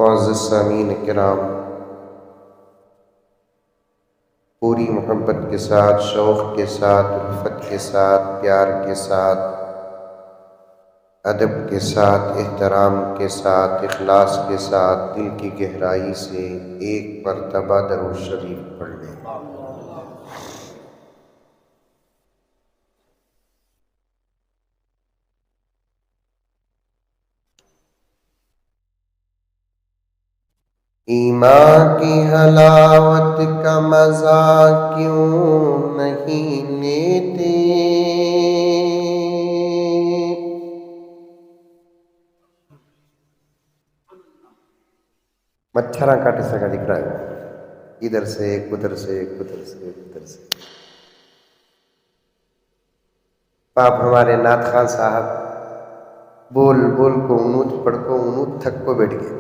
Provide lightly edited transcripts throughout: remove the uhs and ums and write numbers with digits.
معزز سامعین کرام، پوری محبت کے ساتھ، شوق کے ساتھ، الفت کے ساتھ، پیار کے ساتھ، ادب کے ساتھ، احترام کے ساتھ، اخلاص کے ساتھ، دل کی گہرائی سے ایک مرتبہ درود شریف پڑھ لیں۔ ایمان کی حلاوت کا مزہ کیوں نہیں لیتے؟ مچھراں کاٹے سکا دکھ رہا ہے، ادھر سے ایک، ادھر سے ایک، ادھر سے ایک، ادھر سے۔ باپ ہمارے نعت خان صاحب بول بول کو اونود پڑھ کو اونود تھک کو بیٹھ گئے۔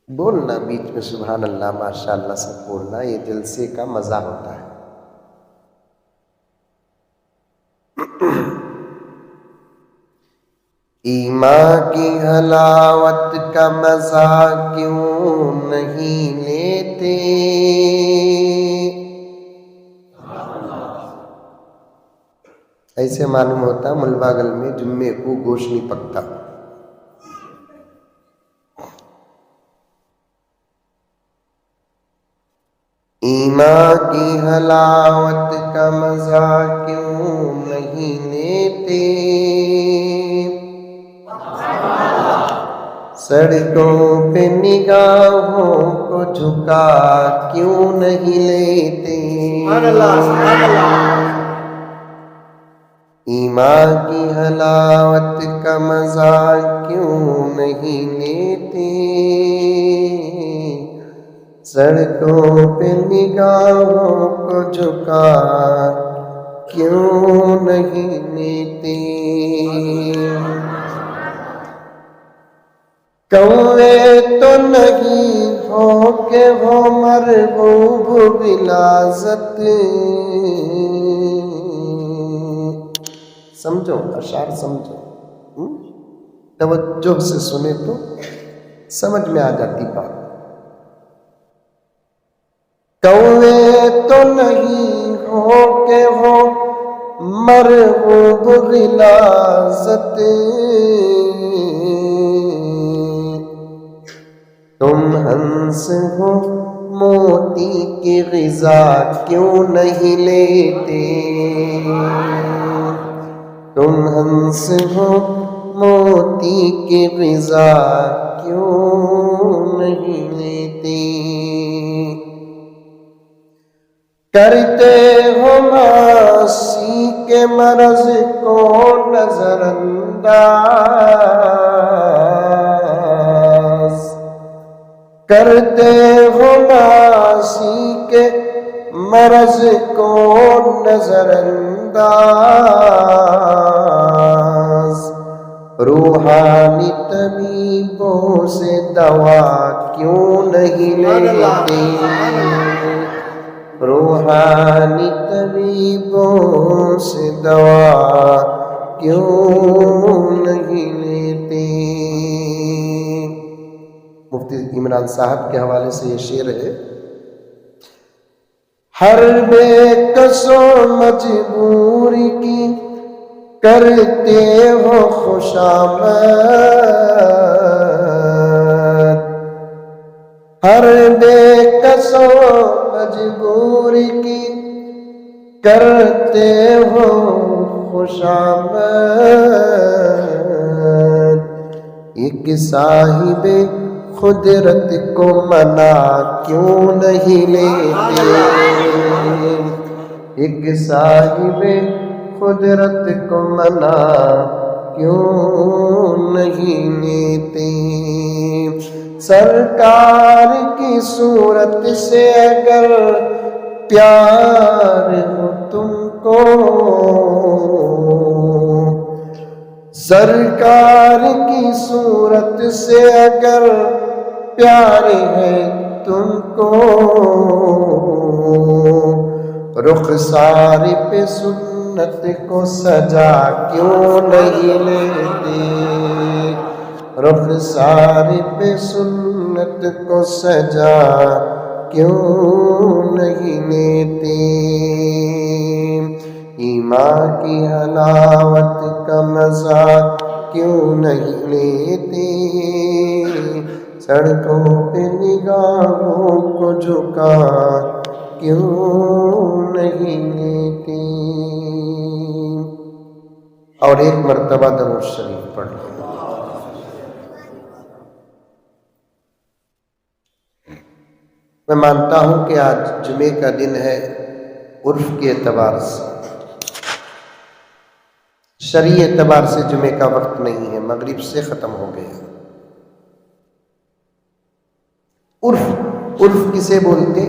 بولنا بیچ میں سبحان اللہ ماشاء اللہ سب بولنا، یہ جلسے کا مزہ ہوتا ہے۔ ایمان کی حلاوت کا مزہ کیوں نہیں لیتے؟ ایسے معلوم ہوتا ملباگل میں جمعے کو گوشت نہیں پکتا۔ ایمان کی حلاوت کا مزہ کیوں نہیں لیتے؟ سڑکوں پہ نگاہوں کو جھکا کیوں نہیں لیتے؟ ایمان کی حلاوت کا مزہ کیوں نہیں لیتے؟ سڑکوں پہ نگاہوں کو جھکا کیوں نہیں لیتے؟ کوے تو نہیں ہو کہ ہو مرغوب غلاظت۔ سمجھو اشعار، سمجھو، توجہ سے سنے تو سمجھ میں آ جاتی بات۔ کوے تو نہیں ہو کہ ہو مرغوب غلاظت، تم ہنس ہو موتی کی غذا کیوں نہیں لیتے؟ تم ہنس ہو موتی کی غذا کیوں نہیں لیتے؟ کرتے ہو ماسی کے مرض کو نظر انداز، کرتے ہو ماسی کے مرض کو نظر انداز، روحانی طبیبوں سے دوا کیوں نہیں لیتے؟ روحانی طبیبوں سے دوا کیوں نہیں لیتے؟ مفتی عمران صاحب کے حوالے سے یہ شعر ہے: ہر بے کس و مجبوری کی کرتے ہو خوشامد، ہر بے کس و مجبوری کی کرتے ہو خوشامد، ایک صاحب قدرت کو منا کیوں نہیں لیتے؟ ایک صاحب قدرت کو منا کیوں نہیں لیتے؟ سرکار کی صورت سے اگر پیار ہو تم کو، سرکار کی صورت سے اگر پیار ہے تم کو، رخسار پہ سنت کو سجا کیوں نہیں لیتے؟ رخسار پہ سنت کو سجا کیوں نہیں لیتے، ایمان کی حلاوت کا مزہ کیوں نہیں لیتے، سڑکوں پہ نگاہوں کو جھکا کیوں نہیں لیتے۔ اور ایک مرتبہ درود شریف پڑھ لیں۔ میں مانتا ہوں کہ آج جمعے کا دن ہے، عرف کے اعتبار سے، شرعی اعتبار سے جمعے کا وقت نہیں ہے، مغرب سے ختم ہو گیا۔ عرف کسے بولتے؟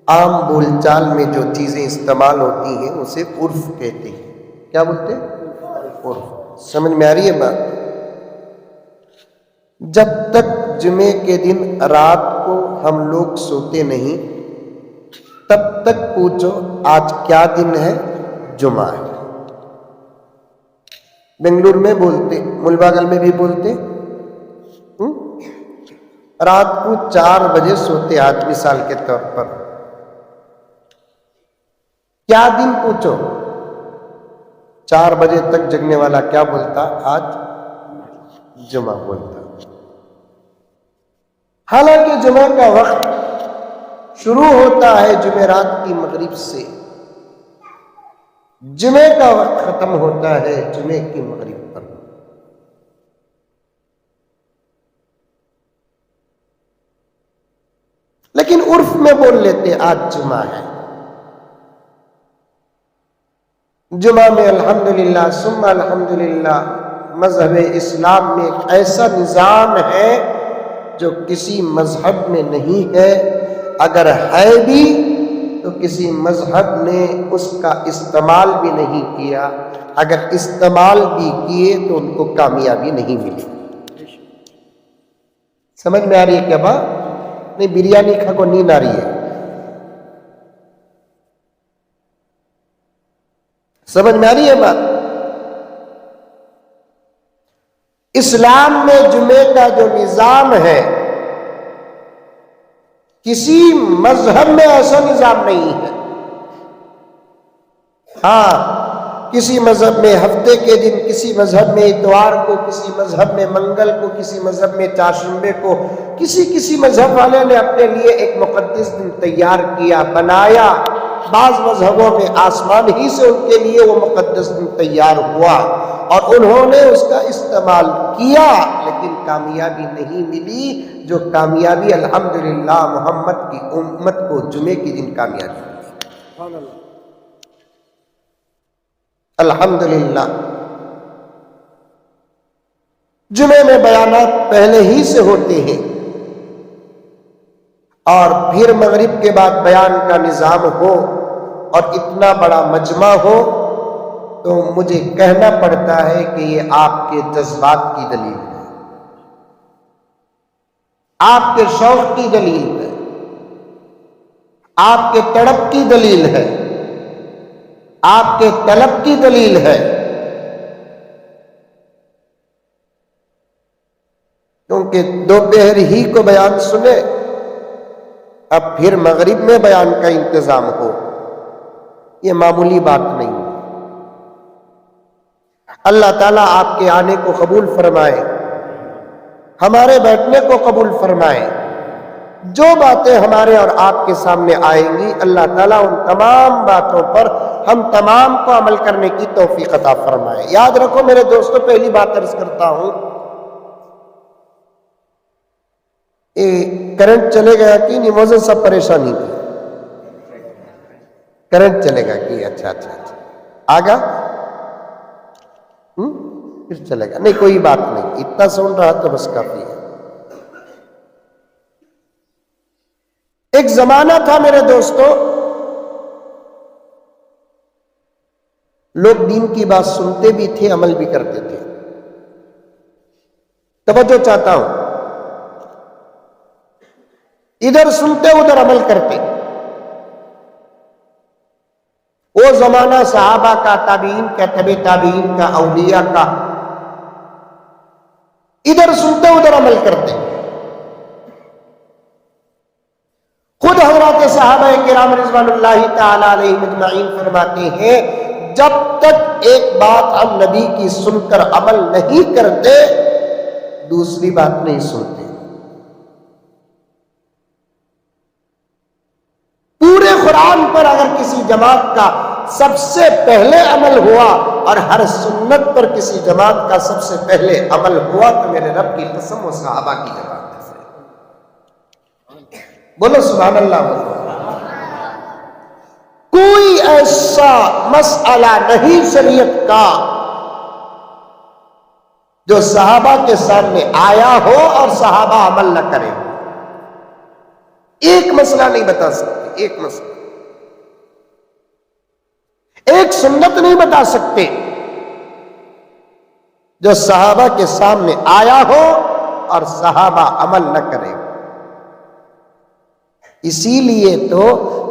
عام بول چال میں جو چیزیں استعمال ہوتی ہیں اسے عرف کہتے ہیں۔ کیا بولتے ہیں؟ عرف۔ سمجھ میں آ رہی ہے بات؟ جب تک جمعے کے دن رات کو ہم لوگ سوتے نہیں تب تک پوچھو آج کیا دن ہے؟ جمعہ ہے۔ بنگلور میں بولتے، ملباگل میں بھی بولتے، رات کو 4 بجے سوتے آج مثال کے طور پر، کیا دن پوچھو، 4 بجے تک جگنے والا کیا بولتا؟ آج جمعہ بولتا۔ حالانکہ جمعہ کا وقت شروع ہوتا ہے جمعرات کی مغرب سے، جمعے کا وقت ختم ہوتا ہے جمعے کی مغرب پر۔ لیکن عرف میں بول لیتے آج جمعہ ہے۔ جمعہ میں الحمدللہ ثم الحمدللہ مذہب اسلام میں ایک ایسا نظام ہے جو کسی مذہب میں نہیں ہے، اگر ہے بھی تو کسی مذہب نے اس کا استعمال بھی نہیں کیا، اگر استعمال بھی کیے تو ان کو کامیابی نہیں ملی۔ سمجھ میں آ رہی ہے کیا بات؟ نہیں بریانی کھا کو نیند آ رہی ہے؟ سمجھ میں آ رہی ہے بات؟ اسلام میں جمعے کا جو نظام ہے کسی مذہب میں ایسا نظام نہیں ہے۔ ہاں کسی مذہب میں ہفتے کے دن، کسی مذہب میں اتوار کو، کسی مذہب میں منگل کو، کسی مذہب میں چہارشنبے کو، کسی مذہب والے نے اپنے لیے ایک مقدس دن تیار کیا، بنایا۔ بعض مذہبوں میں آسمان ہی سے ان کے لیے وہ مقدس دن تیار ہوا اور انہوں نے اس کا استعمال کیا، لیکن کامیابی نہیں ملی جو کامیابی الحمدللہ محمد کی امت کو جمعے کے دن کامیابی ملی۔ الحمدللہ جمعے میں بیانات پہلے ہی سے ہوتے ہیں اور پھر مغرب کے بعد بیان کا نظام ہو اور اتنا بڑا مجمع ہو تو مجھے کہنا پڑتا ہے کہ یہ آپ کے جذبات کی دلیل ہے، آپ کے شوق کی دلیل ہے، آپ کے تڑپ کی دلیل ہے، آپ کے طلب کی دلیل ہے۔ کیونکہ دوپہر ہی کو بیان سنے، اب پھر مغرب میں بیان کا انتظام ہو، یہ معمولی بات نہیں۔ اللہ تعالیٰ آپ کے آنے کو قبول فرمائے، ہمارے بیٹھنے کو قبول فرمائے۔ جو باتیں ہمارے اور آپ کے سامنے آئیں گی اللہ تعالیٰ ان تمام باتوں پر ہم تمام کو عمل کرنے کی توفیق عطا فرمائے۔ یاد رکھو میرے دوستو، پہلی بات عرض کرتا ہوں، کرنٹ چلے گیا کہ نہیں؟ موزن سب پریشانی تھی، کرنٹ چلے گا کہ اچھا آگا پھر چلے گا، نہیں کوئی بات نہیں، اتنا سن رہا تو بس کافی ہے۔ ایک زمانہ تھا میرے دوستو، لوگ دین کی بات سنتے بھی تھے، عمل بھی کرتے تھے۔ توجہ چاہتا ہوں، ادھر سنتے ادھر عمل کرتے۔ وہ زمانہ صحابہ کا، تابعین کا، تبع تابعین کا، اولیاء کا، ادھر سنتے ادھر عمل کرتے. خود حضرات صحابہ کرام رضوان اللہ تعالی علیہم اجمعین فرماتے ہیں جب تک ایک بات ہم نبی کی سن کر عمل نہیں کرتے دوسری بات نہیں سنتے. پورے قرآن پر اگر کسی جماعت کا سب سے پہلے عمل ہوا اور ہر سنت پر کسی جماعت کا سب سے پہلے عمل ہوا تو میرے رب کی قسم وہ صحابہ کی جماعت ہے. بولو سبحان اللہ. کوئی ایسا مسئلہ نہیں شریعت کا جو صحابہ کے سامنے آیا ہو اور صحابہ عمل نہ کرے. ایک مسئلہ نہیں بتا سکتے, ایک مسئلہ, ایک سنت نہیں بتا سکتے جو صحابہ کے سامنے آیا ہو اور صحابہ عمل نہ کرے. اسی لیے تو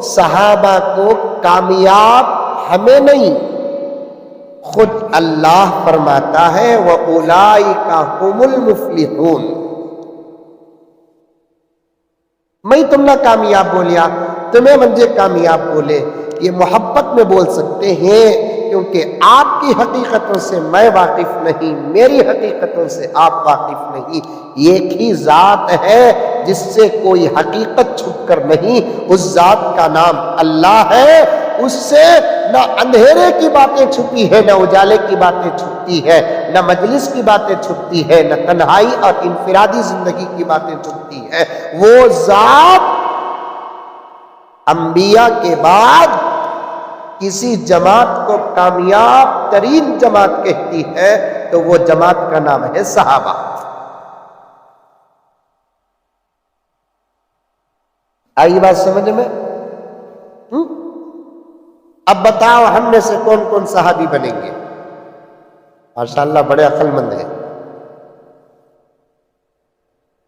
صحابہ کو کامیاب ہمیں نہیں خود اللہ فرماتا ہے وَأُولَئِكَ هُمُ الْمُفْلِحُونَ. میں تم نہ کامیاب بولیا, تمہیں مجھے کامیاب بولے. یہ محبت میں بول سکتے ہیں کیونکہ آپ کی حقیقتوں سے میں واقف نہیں, میری حقیقتوں سے آپ واقف نہیں. ایک ہی ذات ہے جس سے کوئی حقیقت چھپ کر نہیں, اس ذات کا نام اللہ ہے. اس سے نہ اندھیرے کی باتیں چھپی ہے, نہ اجالے کی باتیں چھپتی ہے, نہ مجلس کی باتیں چھپتی ہے, نہ تنہائی اور انفرادی زندگی کی باتیں چھپتی ہے. وہ ذات انبیاء کے بعد کسی جماعت کو کامیاب ترین جماعت کہتی ہے تو وہ جماعت کا نام ہے صحابہ. آئی بات سمجھ میں؟ اب بتاؤ ہم میں سے کون کون صحابی بنیں گے؟ ماشاءاللہ بڑے عقل مند ہیں.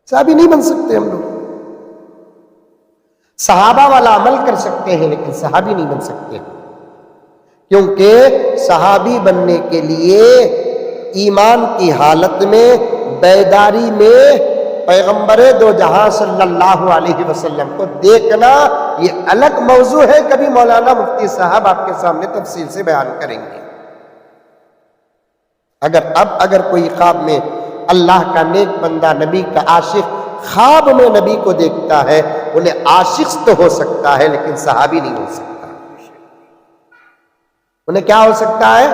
صحابی نہیں بن سکتے ہم لوگ. صحابہ والا عمل کر سکتے ہیں لیکن صحابی نہیں بن سکتے, کیونکہ صحابی بننے کے لیے ایمان کی حالت میں بیداری میں پیغمبر دو جہاں صلی اللہ علیہ وسلم کو دیکھنا یہ الگ موضوع ہے. کبھی مولانا مفتی صاحب آپ کے سامنے تفصیل سے بیان کریں گے. اگر کوئی خواب میں اللہ کا نیک بندہ نبی کا عاشق خواب میں نبی کو دیکھتا ہے, انہیں عاشق تو ہو سکتا ہے لیکن صحابی نہیں ہو سکتا. انہیں کیا ہو سکتا ہے؟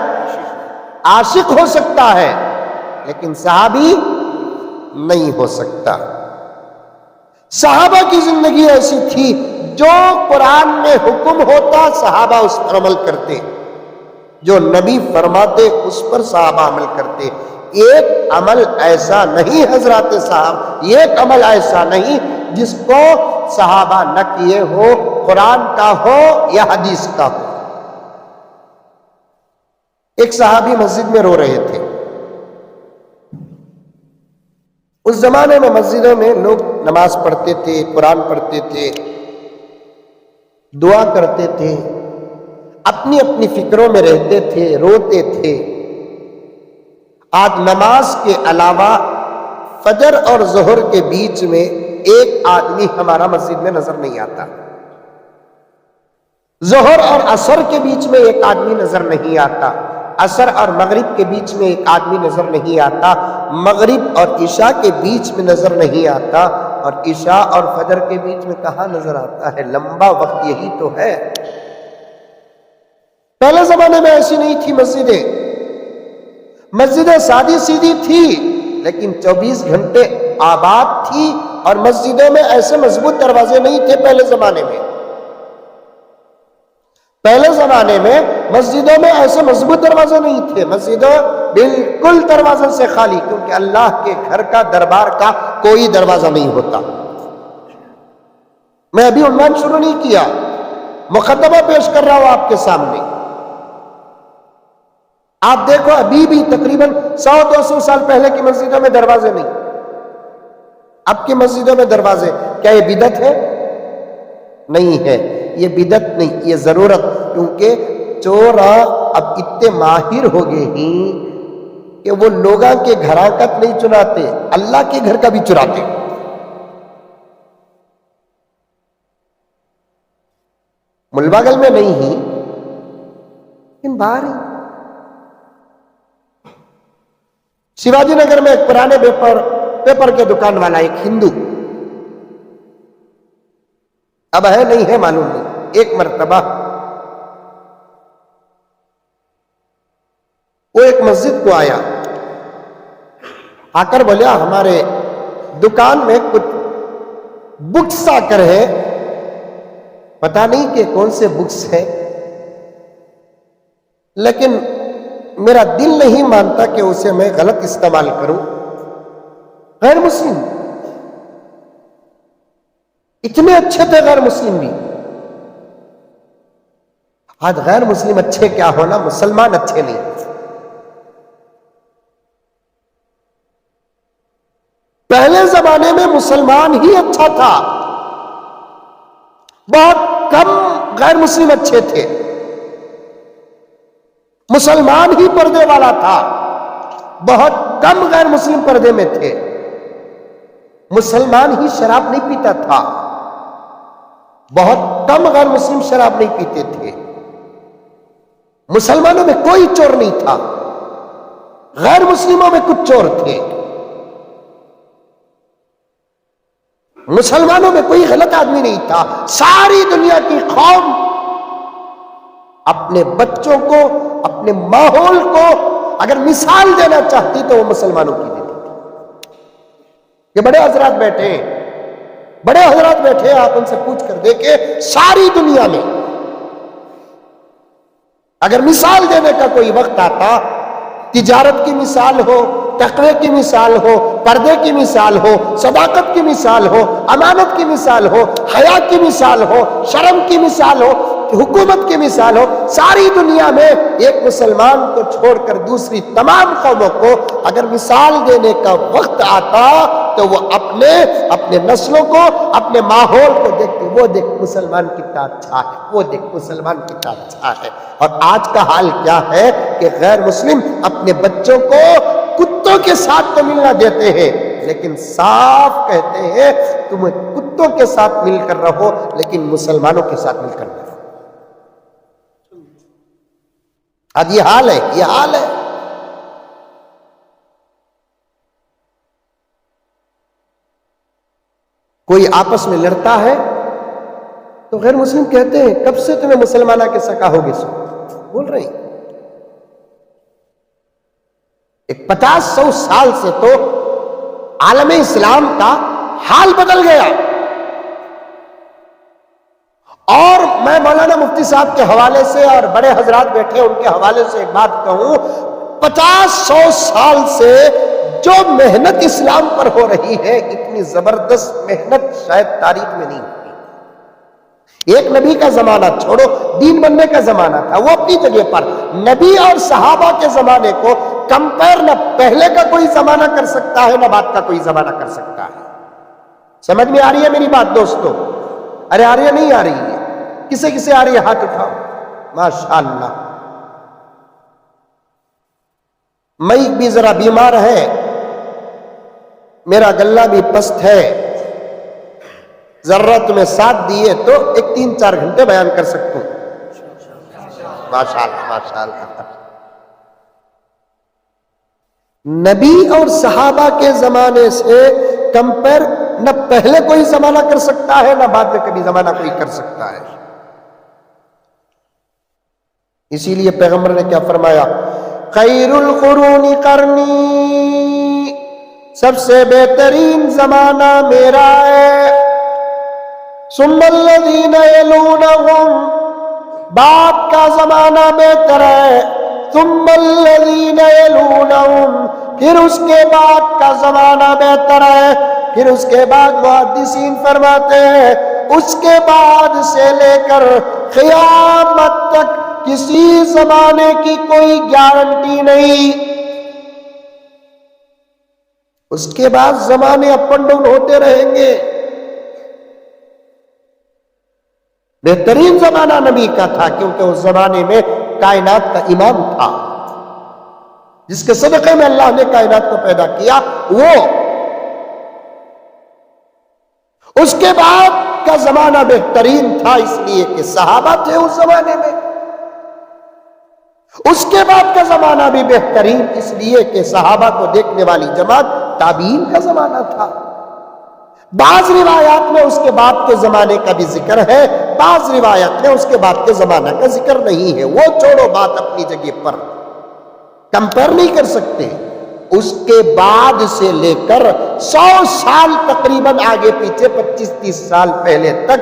عاشق ہو سکتا ہے لیکن صحابی نہیں ہو سکتا. صحابہ کی زندگی ایسی تھی جو قرآن میں حکم ہوتا صحابہ اس پر عمل کرتے, جو نبی فرماتے اس پر صحابہ عمل کرتے. ایک عمل ایسا نہیں حضرات صاحب, ایک عمل ایسا نہیں جس کو صحابہ نہ کیے ہو, قرآن کا ہو یا حدیث کا ہو. ایک صحابی مسجد میں رو رہے تھے. اس زمانے میں مسجدوں میں لوگ نماز پڑھتے تھے, قرآن پڑھتے تھے, دعا کرتے تھے, اپنی اپنی فکروں میں رہتے تھے, روتے تھے. آج نماز کے علاوہ فجر اور ظہر کے بیچ میں ایک آدمی ہمارا مسجد میں نظر نہیں آتا. ظہر اور عصر کے بیچ میں ایک آدمی نظر نہیں آتا. عصر اور مغرب کے بیچ میں ایک آدمی نظر نہیں آتا. مغرب اور عشاء کے بیچ میں نظر نہیں آتا. اور عشاء اور فجر کے بیچ میں کہاں نظر آتا ہے؟ لمبا وقت یہی تو ہے. پہلے زمانے میں ایسی نہیں تھی مسجدیں. مسجدیں سادی سیدھی تھی لیکن 24 گھنٹے آباد تھی. اور مسجدوں میں ایسے مضبوط دروازے نہیں تھے پہلے زمانے میں. پہلے زمانے میں مسجدوں میں ایسے مضبوط دروازے نہیں تھے. مسجدوں بالکل دروازوں سے خالی, کیونکہ اللہ کے گھر کا دربار کا کوئی دروازہ نہیں ہوتا. میں ابھی عنوان شروع نہیں کیا, مقدمہ پیش کر رہا ہوں آپ کے سامنے. آپ دیکھو ابھی بھی تقریباً 100-200 سال پہلے کی مسجدوں میں دروازے نہیں. اب کی مسجدوں میں دروازے, کیا یہ بدعت ہے؟ نہیں ہے, یہ بدعت نہیں, یہ ضرورت. کیونکہ چور اب اتنے ماہر ہو گئے ہیں کہ وہ لوگاں کے گھراں کا نہیں چناتے، اللہ کے گھر کا بھی چراتے۔ ملباگل میں نہیں ہی لیکن باہر ہی۔ شیواجی نگر میں ایک پرانے پیپر کے دکان والا ایک ہندو، اب ہے نہیں ہے معلوم نہیں، ایک مرتبہ وہ ایک مسجد کو آیا، آ کر بولیا ہمارے دکان میں کچھ بکس آ کر ہے، پتا نہیں کہ کون سے بکس ہیں، لیکن میرا دل نہیں مانتا کہ اسے میں غلط استعمال کروں۔ غیر مسلم اتنے اچھے تھے، غیر مسلم بھی۔ آج غیر مسلم اچھے کیا ہونا، مسلمان اچھے نہیں۔ پہلے زمانے میں مسلمان ہی اچھا تھا، بہت کم غیر مسلم اچھے تھے، مسلمان ہی پردے والا تھا، بہت کم غیر مسلم پردے میں تھے، مسلمان ہی شراب نہیں پیتا تھا، بہت کم غیر مسلم شراب نہیں پیتے تھے، مسلمانوں میں کوئی چور نہیں تھا، غیر مسلموں میں کچھ چور تھے، مسلمانوں میں کوئی غلط آدمی نہیں تھا۔ ساری دنیا کی قوم اپنے بچوں کو، اپنے ماحول کو اگر مثال دینا چاہتی تو وہ مسلمانوں کی دیتی تھی۔ یہ بڑے حضرات بیٹھے ہیں، بڑے حضرات بیٹھے ہیں، آپ ان سے پوچھ کر دیکھیں، ساری دنیا میں اگر مثال دینے کا کوئی وقت آتا، تجارت کی مثال ہو، تقوی کی مثال ہو، پردے کی مثال ہو، صداقت کی مثال ہو، امانت کی مثال ہو، حیا کی مثال ہو، شرم کی مثال ہو، حکومت کی مثال ہو، ساری دنیا میں ایک مسلمان کو چھوڑ کر دوسری تمام قوموں کو اگر مثال دینے کا وقت آتا تو وہ اپنے نسلوں کو، اپنے ماحول کو دیکھتے، وہ دیکھ مسلمان کتنا اچھا ہے، وہ دیکھ مسلمان کتنا اچھا ہے۔ اور آج کا حال کیا ہے کہ غیر مسلم اپنے بچوں کو کتوں کے ساتھ تو ملنا دیتے ہیں، لیکن صاف کہتے ہیں تم کتوں کے ساتھ مل کر رہو لیکن مسلمانوں کے ساتھ مل کر رہو۔ آج یہ حال ہے، یہ حال ہے۔ کوئی آپس میں لڑتا ہے تو غیر مسلم کہتے ہیں کب سے تمہیں مسلمانہ کے سکا ہوگے، سو بول رہے ہیں۔ ایک 50-100 سال سے تو عالم اسلام کا حال بدل گیا۔ اور میں مولانا مفتی صاحب کے حوالے سے اور بڑے حضرات بیٹھے ان کے حوالے سے ایک بات کہوں، 50-100 سال سے جو محنت اسلام پر ہو رہی ہے، اتنی زبردست محنت شاید تاریخ میں نہیں ہوئی۔ ایک نبی کا زمانہ چھوڑو، دین بننے کا زمانہ تھا، وہ اپنی جگہ پر، نبی اور صحابہ کے زمانے کو کمپیر نہ پہلے کا کوئی زمانہ کر سکتا ہے نہ بعد کا کوئی زمانہ کر سکتا ہے۔ سمجھ میں آ رہی ہے میری بات دوستو؟ ارے آ رہی ہے نہیں آ رہی ہے؟ کسے کسے آ رہی ہے ہاتھ اٹھاؤ۔ ماشاءاللہ۔ میں بھی ذرا بیمار ہے، میرا گلہ بھی پست ہے، ذرا تمہیں ساتھ دیے تو ایک 3-4 گھنٹے بیان کر سکتا ہوں۔ ماشاءاللہ ماشاءاللہ۔ نبی اور صحابہ کے زمانے سے کمپیر نہ پہلے کوئی زمانہ کر سکتا ہے نہ بعد میں کبھی زمانہ کوئی کر سکتا ہے۔ اسی لیے پیغمبر نے کیا فرمایا؟ خیر القرون قرنی، سب سے بہترین زمانہ میرا ہے، ثم الذین یلونہم، بعد کا زمانہ بہتر ہے، ثم الذین یلونہم، پھر اس کے بعد کا زمانہ بہتر ہے، پھر اس کے بعد محدثین فرماتے ہیں اس کے بعد سے لے کر قیامت تک کسی زمانے کی کوئی گارنٹی نہیں، اس کے بعد زمانے اپ اینڈ ڈاؤن ہوتے رہیں گے۔ بہترین زمانہ نبی کا تھا کیونکہ اس زمانے میں کائنات کا امام تھا، جس کے صدقے میں اللہ نے کائنات کو پیدا کیا، وہ اس کے بعد کا زمانہ بہترین تھا اس لیے کہ صحابہ تھے اس زمانے میں، اس کے بعد کا زمانہ بھی بہترین اس لیے کہ صحابہ کو دیکھنے والی جماعت تابعین کا زمانہ تھا۔ بعض روایات میں اس کے بعد کے زمانے کا بھی ذکر ہے، بعض روایات میں اس کے بعد کے زمانہ کا ذکر نہیں ہے، وہ چھوڑو، بات اپنی جگہ پر، کمپیئر نہیں کر سکتے۔ اس کے بعد سے لے کر 100 سال تقریباً آگے پیچھے 25-30 سال پہلے تک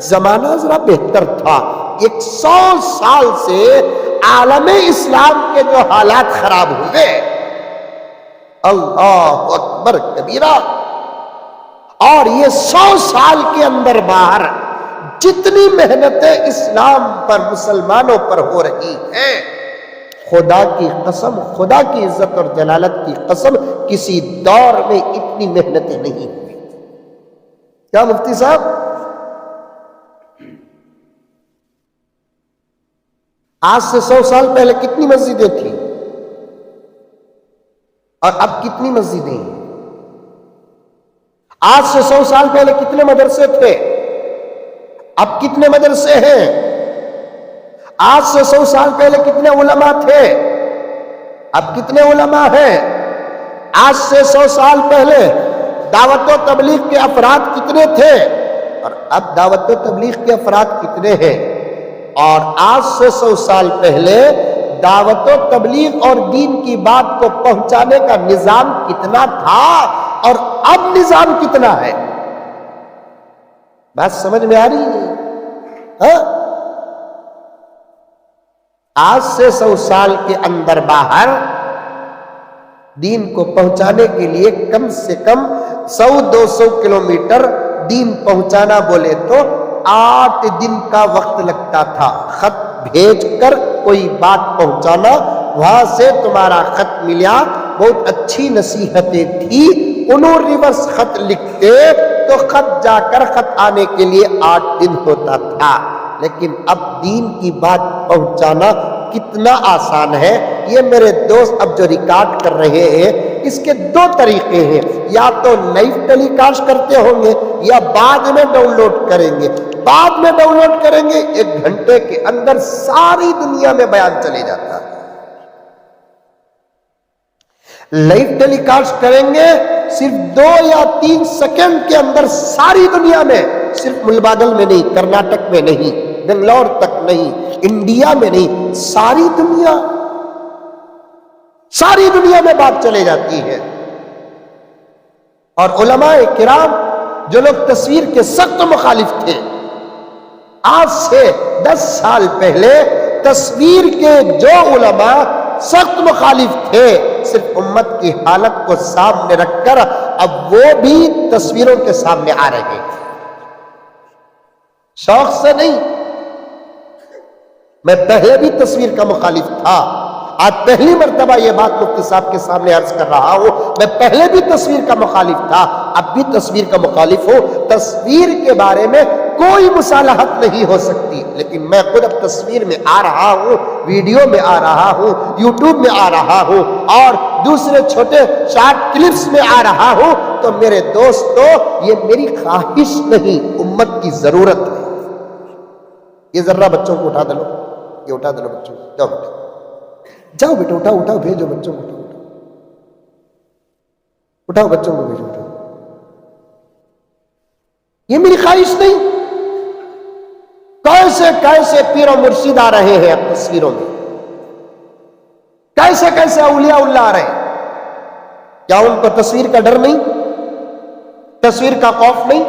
زمانہ ذرا بہتر تھا۔ 100 سال سے عالم اسلام کے جو حالات خراب ہوئے، اللہ اکبر کبیرہ، اور یہ 100 سال کے اندر باہر جتنی محنتیں اسلام پر، مسلمانوں پر ہو رہی ہیں، خدا کی قسم، خدا کی عزت اور جلالت کی قسم، کسی دور میں اتنی محنتیں نہیں ہوئی۔ کیا مفتی صاحب؟ آج سے 100 سال پہلے کتنی مسجدیں تھیں اور اب کتنی مسجدیں ہیں؟ آج سے 100 سال پہلے کتنے مدرسے تھے، اب کتنے مدرسے ہیں؟ آج سے 100 سال پہلے کتنے علماء تھے، اب کتنے علماء ہیں؟ آج سے 100 سال پہلے دعوت و تبلیغ کے افراد کتنے تھے اور اب دعوت و تبلیغ کے افراد کتنے ہیں؟ اور آج سے 100 سال پہلے دعوت و تبلیغ اور دین کی بات کو پہنچانے کا نظام کتنا تھا اور اب نظام کتنا ہے؟ بات سمجھ میں آ رہی ہے؟ آج سے 100 سال کے اندر باہر دین کو پہنچانے کے لیے کم سے کم 100-200 کلومیٹر دین پہنچانا بولے تو 8 دن کا وقت لگتا تھا۔ خط بھیج کر کوئی بات پہنچانا، وہاں سے تمہارا خط ملا، بہت اچھی نصیحتیں تھی، انہوں ریورس خط لکھتے تو خط جا کر خط آنے کے لیے 8 دن ہوتا تھا۔ لیکن اب دین کی بات پہنچانا کتنا آسان ہے۔ یہ میرے دوست اب جو ریکارڈ کر رہے ہیں، اس کے 2 طریقے ہیں، یا تو لائیو ٹیلی کاسٹ کرتے ہوں گے یا بعد میں ڈاؤن لوڈ کریں گے۔ بعد میں ڈاؤن لوڈ کریں گے، 1 گھنٹے کے اندر ساری دنیا میں بیان چلے جاتا ہے۔ لائیو ٹیلی کاسٹ کریں گے، صرف 2 یا 3 سیکنڈ کے اندر ساری دنیا میں، صرف ملباگل میں نہیں، کرناٹک میں نہیں، بنگلور تک نہیں، انڈیا میں نہیں، ساری دنیا میں بات چلے جاتی ہے۔ اور علماء کرام جو لوگ تصویر کے سخت مخالف تھے، آج سے 10 سال پہلے تصویر کے جو علماء سخت مخالف تھے، صرف امت کی حالت کو سامنے رکھ کر اب وہ بھی تصویروں کے سامنے آ رہے ہیں، شوق سے نہیں۔ میں پہلے بھی تصویر کا مخالف تھا، آج پہلی مرتبہ یہ بات مفتی صاحب کے سامنے عرض کر رہا ہوں، میں پہلے بھی تصویر کا مخالف تھا، اب بھی تصویر کا مخالف ہوں۔ تصویر کے بارے میں کوئی مصالحت نہیں ہو سکتی، لیکن میں خود اب تصویر میں آ رہا ہوں، ویڈیو میں آ رہا ہوں، یوٹیوب میں آ رہا ہوں اور دوسرے چھوٹے شارٹ کلپس میں آ رہا ہوں، تو میرے دوستو یہ میری خواہش نہیں، امت کی ضرورت ہے۔ یہ ذرہ بچوں کو اٹھا دلو، یہ اٹھا دلو بچوں کو، جاؤ بیٹا، جاؤ بیٹا، اٹھاؤ، بھیجو بچوں کو، اٹھاؤ بچوں کو بھیجو، اٹھاؤ۔ یہ میری خواہش نہیں۔ کیسے کیسے پیر و مرشد آ رہے ہیں اب تصویروں میں، کیسے کیسے اولیاء اللہ آ رہے ہیں۔ کیا ان کو تصویر کا ڈر نہیں، تصویر کا خوف نہیں،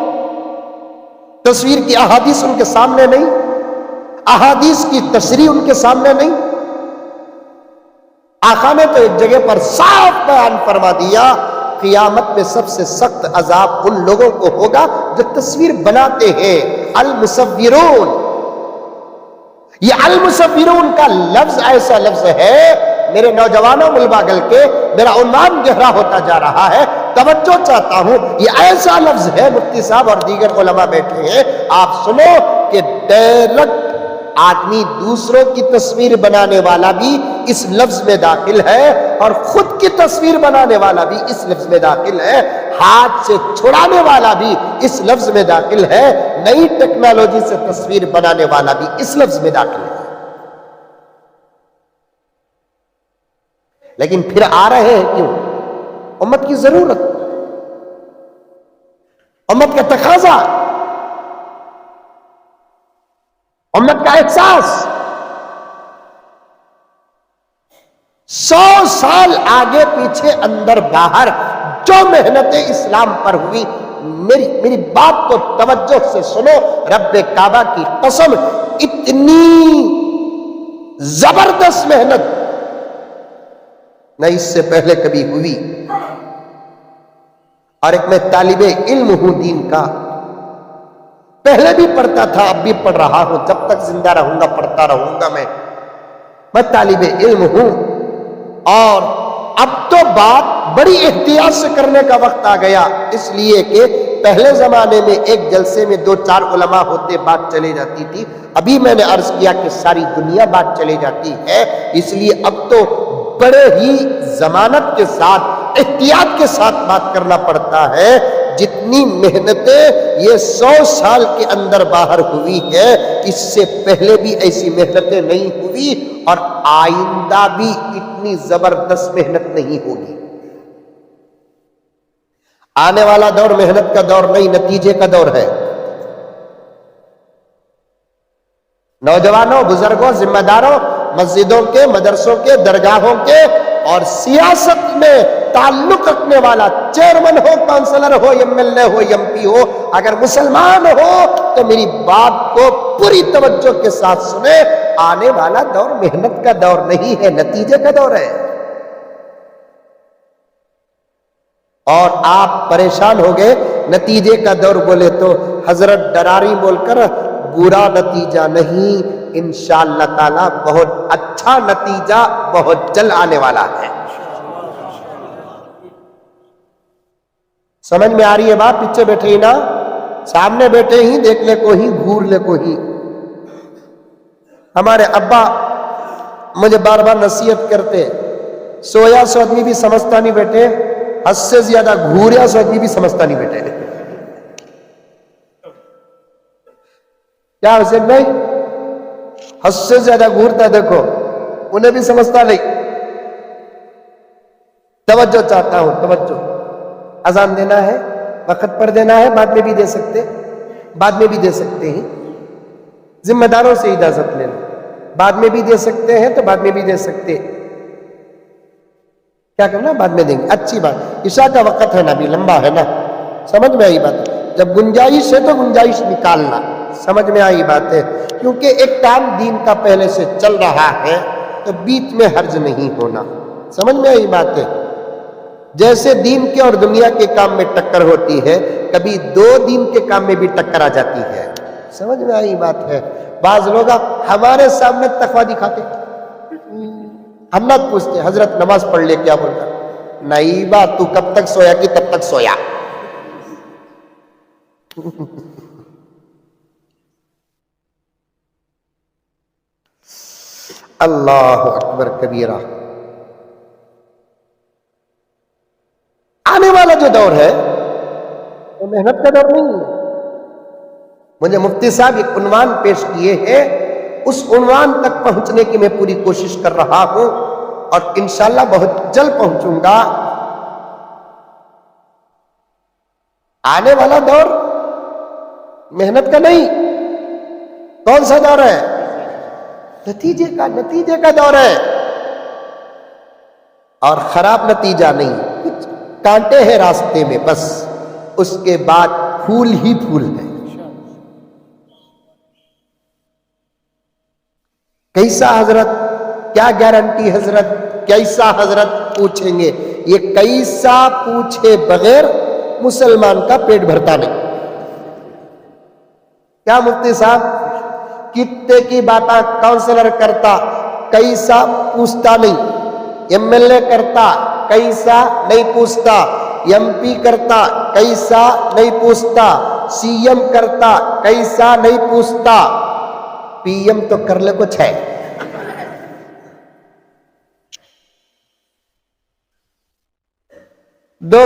تصویر کی احادیث ان کے سامنے نہیں، احادیث کی تشریح ان کے سامنے نہیں؟ آقا نے تو ایک جگہ پر صاف بیان فرما دیا، قیامت میں سب سے سخت عذاب ان لوگوں کو ہوگا جو تصویر بناتے ہیں، المصورون۔ یہ المصورون کا لفظ ایسا لفظ ہے، میرے نوجوانوں ملباگل کے، میرا عنوان گہرا ہوتا جا رہا ہے، توجہ چاہتا ہوں، یہ ایسا لفظ ہے، مفتی صاحب اور دیگر علماء بیٹھے ہیں، آپ سنو، کہ ڈائریکٹ آدمی دوسروں کی تصویر بنانے والا بھی اس لفظ میں داخل ہے اور خود کی تصویر بنانے والا بھی اس لفظ میں داخل ہے، ہاتھ سے چھڑانے والا بھی اس لفظ میں داخل ہے، نئی ٹیکنالوجی سے تصویر بنانے والا بھی اس لفظ میں داخل ہے۔ لیکن پھر آ رہے ہیں کیوں؟ امت کی ضرورت، امت کا تقاضا، امت کا احساس۔ 100 سال آگے پیچھے اندر باہر جو محنتیں اسلام پر ہوئی، میری بات کو توجہ سے سنو، رب کعبہ کی قسم، اتنی زبردست محنت نہ اس سے پہلے کبھی ہوئی۔ اور ایک میں طالب علم ہوں دین کا، پہلے بھی پڑھتا تھا، اب بھی پڑھ رہا ہوں، جب تک زندہ رہوں گا پڑھتا رہوں گا۔ میں طالب علم ہوں، اور اب تو بات بڑی احتیاط سے کرنے کا وقت آ گیا، اس لیے کہ پہلے زمانے میں ایک جلسے میں 2-4 علماء ہوتے، بات چلے جاتی تھی۔ ابھی میں نے عرض کیا کہ ساری دنیا بات چلے جاتی ہے، اس لیے اب تو بڑے ہی ضمانت کے ساتھ، احتیاط کے ساتھ بات کرنا پڑتا ہے۔ جتنی محنتیں یہ 100 سال کے اندر باہر ہوئی ہے، اس سے پہلے بھی ایسی محنتیں نہیں ہوئی، اور آئندہ بھی اتنی زبردست محنت نہیں ہوگی۔ آنے والا دور محنت کا دور نہیں، نتیجے کا دور ہے۔ نوجوانوں، بزرگوں، ذمہ داروں، مسجدوں کے، مدرسوں کے، درگاہوں کے اور سیاست میں تعلق رکھنے والا، چیئرمین ہو، کونسلر ہو، ایم ایل اے ہو، ایم پی ہو، اگر مسلمان ہو تو میری بات کو پوری توجہ کے ساتھ سنیں۔ آنے والا دور محنت کا دور نہیں ہے، نتیجے کا دور ہے۔ اور آپ پریشان ہو گئے نتیجے کا دور بولے تو حضرت ڈراری بول کر، برا نتیجہ نہیں، انشاءاللہ تعالی بہت اچھا نتیجہ بہت جلد آنے والا ہے۔ سمجھ میں آ رہی ہے بات؟ پیچھے بیٹھے ہی نا، سامنے بیٹھے ہی دیکھ لے کو ہی، گھور لے کو ہی۔ ہمارے ابا مجھے بار بار نصیحت کرتے، سویا سو آدمی بھی سمجھتا نہیں بیٹے، حد سے زیادہ گھوریا سو آدمی بھی سمجھتا نہیں بیٹے۔ کیا حسین بھائی؟ حد سے زیادہ گھورتا، دیکھو انہیں بھی سمجھتا نہیں۔ توجہ چاہتا ہوں، توجہ۔ اذان دینا ہے، وقت پر دینا ہے، بعد میں بھی دے سکتے، بعد میں بھی دے سکتے ہیں، ذمہ داروں سے اجازت لے لو، بعد میں بھی دے سکتے ہیں تو بعد میں بھی دے سکتے، کیا کرنا بعد میں دیں گے، اچھی بات۔ عشاء کا وقت ہے نا، ابھی لمبا ہے نا، سمجھ میں آئی بات؟ جب گنجائش ہے تو گنجائش نکالنا، سمجھ میں آئی بات ہے؟ کیونکہ ایک ٹائم دین کا پہلے سے چل رہا ہے تو بیچ میں حرج نہیں ہونا، سمجھ میں آئی بات ہے؟ جیسے دین کے اور دنیا کے کام میں ٹکر ہوتی ہے، کبھی دو دین کے کام میں بھی ٹکر آ جاتی ہے، سمجھ میں آئی بات ہے؟ بعض لوگ ہمارے سامنے تقویٰ دکھاتے، ہم نہ پوچھتے حضرت نماز پڑھ لے، کیا بولتا؟ نہیں بات، تو کب تک سویا کہ تب تک سویا۔ اللہ اکبر کبیرہ۔ آنے والا جو دور ہے وہ محنت کا دور نہیں ہے۔ مجھے مفتی صاحب ایک عنوان پیش کیے ہیں، اس عنوان تک پہنچنے کی میں پوری کوشش کر رہا ہوں اور انشاءاللہ بہت جلد پہنچوں گا۔ آنے والا دور محنت کا نہیں، کون سا دور ہے؟ نتیجے کا دور ہے، اور خراب نتیجہ نہیں، کچھ کانٹے ہیں راستے میں، بس اس کے بعد پھول ہی پھول ہے۔ کیسا حضرت؟ کیا گارنٹی حضرت؟ کیسا حضرت پوچھیں گے؟ یہ کیسا پوچھے بغیر مسلمان کا پیٹ بھرتا نہیں۔ کیا مفتی صاحب؟ کتنے کی باتیں کاؤنسلر کرتا، کیسا پوچھتا نہیں، ایم ایل اے کرتا، کیسا نہیں پوچھتا، ایم پی کرتا، کیسا نہیں پوچھتا، سی ایم کرتا، کیسا نہیں پوچھتا، پی ایم تو کر لے کچھ ہے۔ 2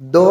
2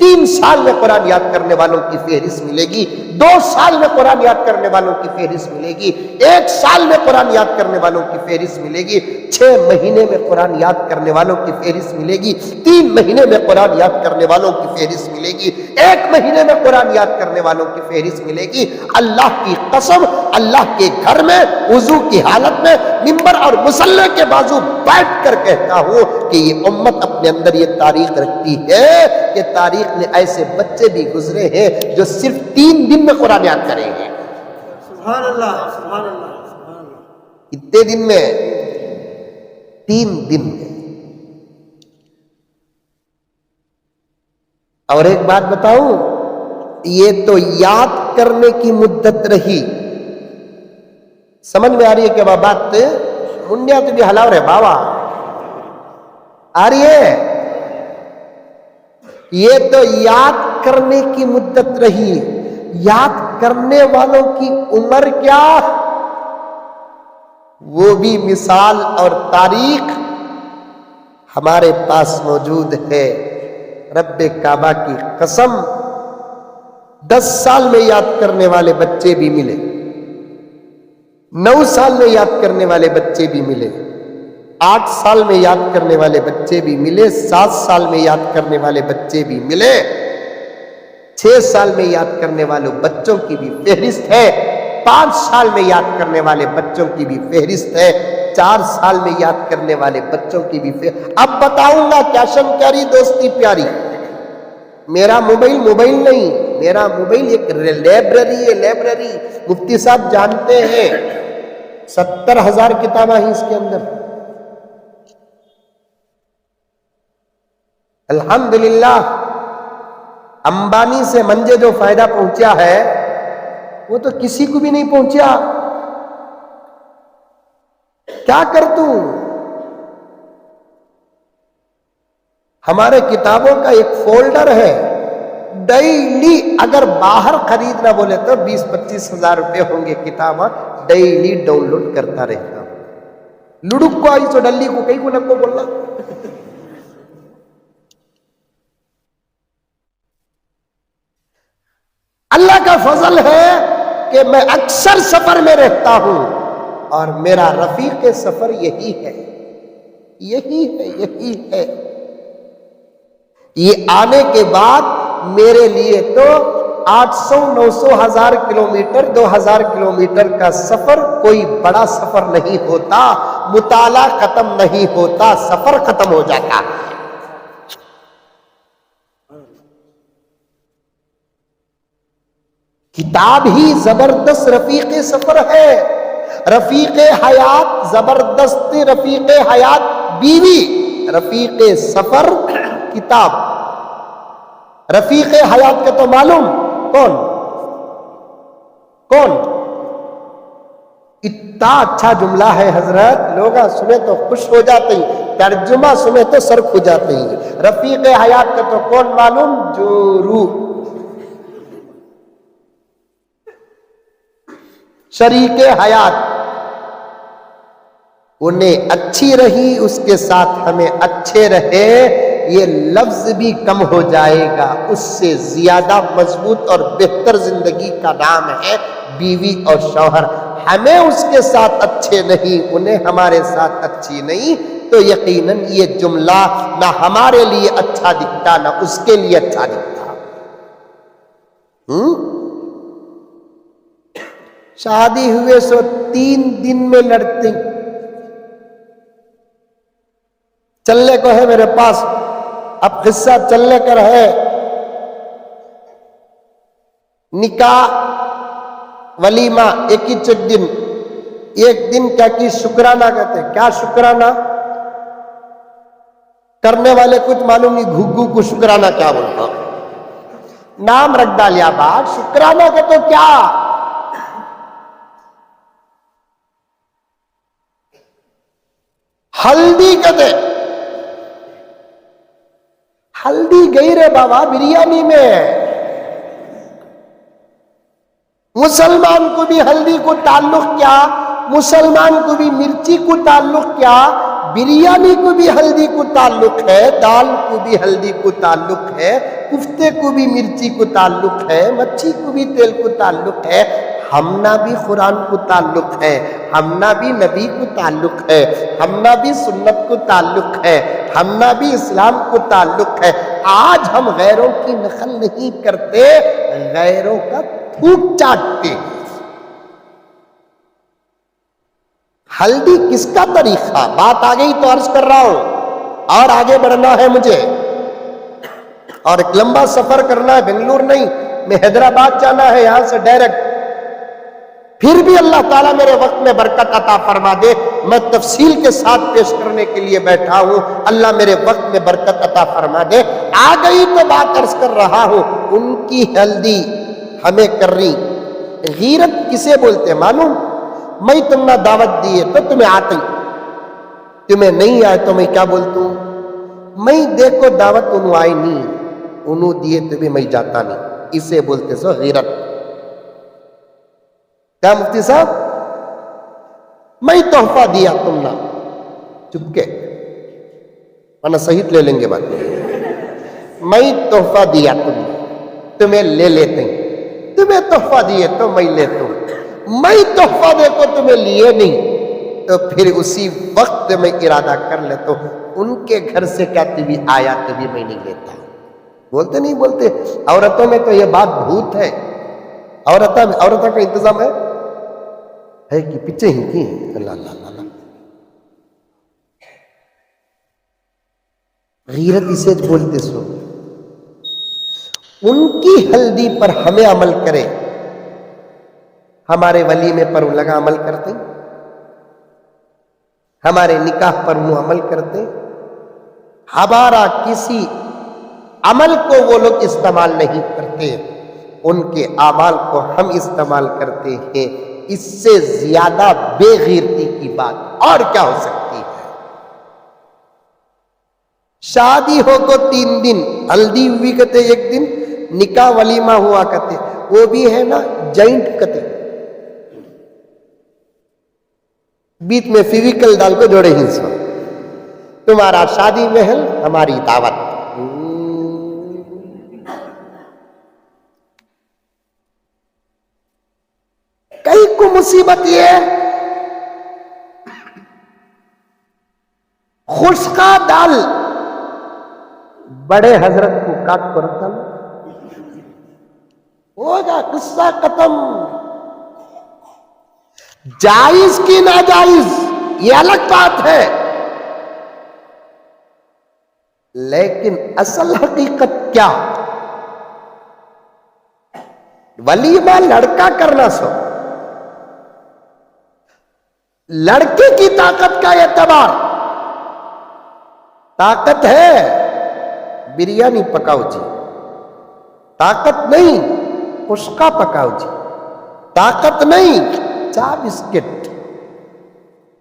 3 سال میں قرآن یاد کرنے والوں کی فہرست ملے گی، 2 سال میں قرآن یاد کرنے والوں کی فہرست ملے گی، 1 سال میں قرآن یاد کرنے والوں کی فہرست ملے گی، 6 مہینے میں قرآن یاد کرنے والوں کی فہرست ملے گی، 3 مہینے میں قرآن یاد کرنے والوں کی فہرست ملے گی، 1 مہینے میں قرآن یاد کرنے والوں کی فہرست ملے گی۔ اللہ کی قسم، اللہ کے گھر میں وضو کی حالت میں ممبر اور مصلی کے بازو بیٹھ کر کہتا ہوں کہ یہ امت اپنے اندر یہ تاریخ رکھتی ہے کہ تاریخ میں ایسے بچے بھی گزرے ہیں جو صرف 3 دن میں قرآن یاد کریں گے۔ سبحان اللہ، سبحان اللہ، سبحان اللہ۔ کتنے دن میں؟ 3 دن میں۔ اور ایک بات بتاؤں، یہ تو یاد کرنے کی مدت رہی۔ سمجھ میں آ رہی ہے کہ بات منیا تو بھی ہلاو رہے بابا، آ رہی ہے؟ یہ تو یاد کرنے کی مدت رہی، یاد کرنے والوں کی عمر کیا؟ وہ بھی مثال اور تاریخ ہمارے پاس موجود ہے۔ رب کعبہ کی قسم، 10 سال میں یاد کرنے والے بچے بھی ملے، 9 سال میں یاد کرنے والے بچے بھی ملے، 8 سال میں یاد کرنے والے بچے بھی ملے، 7 سال میں یاد کرنے والے بچے بھی ملے، 6 سال میں یاد کرنے والوں بچوں کی بھی فہرست ہے، 5 سال میں یاد کرنے والے بچوں کی بھی فہرست ہے، 4 سال میں یاد کرنے والے بچوں کی بھی فہرست۔ اب بتاؤں گا کیا شن پیاری دوستی پیاری، میرا موبائل نہیں، میرا موبائل ایک لائبریری ہے، لائبریری۔ مفتی صاحب جانتے ہیں 70,000 کتابیں ہیں اس کے اندر۔ الحمدللہ امبانی سے منجے جو فائدہ پہنچا ہے وہ تو کسی کو بھی نہیں پہنچا۔ کیا کر دوں؟ ہمارے کتابوں کا ایک فولڈر ہے، ڈیلی اگر باہر خریدنا بولے تو 20-25 ہزار روپے ہوں گے، کتاباں ڈیلی ڈاؤن لوڈ کرتا رہتا ہوں۔ لڑک کو آئی سو ڈلی کو کئی کو نکو بولنا۔ اللہ کا فضل ہے کہ میں اکثر سفر میں رہتا ہوں اور میرا رفیق سفر یہی ہے، یہی ہے، یہی ہے۔ یہ آنے کے بعد میرے لیے تو 800-900 کلومیٹر 2000 کلومیٹر کا سفر کوئی بڑا سفر نہیں ہوتا، مطالعہ ختم نہیں ہوتا، سفر ختم ہو جاتا ہے۔ کتاب ہی زبردست رفیق سفر ہے۔ رفیق حیات زبردست، رفیق حیات بیوی، رفیق سفر کتاب۔ رفیق حیات کا تو معلوم کون کون؟ اتنا اچھا جملہ ہے حضرت، لوگ سنے تو خوش ہو جاتے ہیں، ترجمہ سنے تو سر کھو جاتے ہیں۔ رفیق حیات کا تو کون معلوم؟ جو روح شریک حیات، انہیں اچھی رہی اس کے ساتھ ہمیں اچھے رہے، یہ لفظ بھی کم ہو جائے گا۔ اس سے زیادہ مضبوط اور بہتر زندگی کا نام ہے بیوی اور شوہر۔ ہمیں اس کے ساتھ اچھے نہیں، انہیں ہمارے ساتھ اچھی نہیں، تو یقیناً یہ جملہ نہ ہمارے لیے اچھا دکھتا نہ اس کے لیے اچھا دکھتا۔ شادی ہوئے سو 3 دن میں لڑتے، چلنے کو ہے میرے پاس، اب قصہ چلنے کا ہے۔ نکاح ولیمہ ایک ہی دن، ایک دن کیا کی شکرانہ کہتے ہیں۔ کیا شکرانہ کرنے والے کچھ معلوم نہیں، گھگو کو شکرانہ کیا بولتا، نام رکھ ڈالیا بات شکرانہ کا تو کیا۔ ہلدی کہتے، ہلدی گئی رے بابا بریانی میں۔ مسلمان کو بھی ہلدی کو تعلق کیا، مسلمان کو بھی مرچی کو تعلق کیا، بریانی کو بھی ہلدی کو تعلق ہے، دال کو بھی ہلدی کو تعلق ہے، کفتے کو بھی مرچی کو تعلق ہے، مچھی کو بھی تیل کو تعلق ہے، ہمنا بھی قرآن کو تعلق ہے، ہمنا بھی نبی کو تعلق ہے، ہمنا بھی سنت کو تعلق ہے، ہمنا بھی اسلام کو تعلق ہے۔ آج ہم غیروں کی نقل نہیں کرتے، غیروں کا تھوک چاٹتے۔ ہلدی کس کا طریقہ؟ بات آ گئی تو عرض کر رہا ہوں، اور آگے بڑھنا ہے مجھے، اور ایک لمبا سفر کرنا ہے، بنگلور نہیں، میں حیدرآباد جانا ہے یہاں سے ڈائریکٹ۔ پھر بھی اللہ تعالیٰ میرے وقت میں برکت عطا فرما دے، میں تفصیل کے ساتھ پیش کرنے کے لیے بیٹھا ہوں، اللہ میرے وقت میں برکت عطا فرما دے۔ آ گئی تو بات عرض کر رہا ہوں، ان کی ہلدی ہمیں کر رہی۔ غیرت کسے بولتے معلوم؟ میں تم نے دعوت دیے تو تمہیں آتی، تمہیں نہیں آئے تو میں کیا بولتا ہوں؟ میں دیکھو دعوت انہوں آئی نہیں، انہوں دیے تو بھی میں جاتا نہیں، اسے بولتے سو غیرت۔ کیا مفتی صاحب؟ میں تحفہ دیا تم نہ، چپکے ورنہ صحیح لے لیں گے بات۔ میں تحفہ دیا تمہیں لے لیتے ہیں، تمہیں تحفہ دیے تو میں لیتا ہوں، میں تحفہ دے کو تمہیں لیے نہیں تو پھر اسی وقت میں ارادہ کر لیتا ہوں ان کے گھر سے کیا تبھی آیا تبھی میں نہیں لیتا۔ بولتے نہیں بولتے؟ عورتوں میں تو یہ بات بھوت ہے، عورتوں کا انتظام ہے کہ پیچھے ہی کی اللہ اللہ اللہ۔ غیرت اسے بولتے سو، ان کی ہلدی پر ہمیں عمل کرے، ہمارے ولیمے پر وہ لگا عمل کرتے، ہمارے نکاح پر وہ عمل کرتے، ہمارا کسی عمل کو وہ لوگ استعمال نہیں کرتے، ان کے اعمال کو ہم استعمال کرتے ہیں۔ اس سے زیادہ بے غیرتی کی بات اور کیا ہو سکتی ہے؟ شادی ہو کو 3 دن ہلدی ہوئی کہتے، 1 دن نکاح ولیمہ ہوا کہتے، وہ بھی ہے نا جائنٹ کہتے، بیچ میں فیویکل ڈال کو جوڑے ہی سو، تمہارا شادی محل ہماری دعوت۔ کئی کو مصیبت یہ خشکا دال بڑے حضرت کو کاٹ کو رکھتا ہوگا، قصہ ختم۔ جائز کی ناجائز یہ الگ بات ہے، لیکن اصل حقیقت کیا؟ ولیمہ لڑکا کرنا سو، لڑکے کی طاقت کا اعتبار، طاقت ہے بریانی پکاؤ جی، طاقت نہیں خشکا پکاؤ جی، طاقت نہیں چا بسکٹ،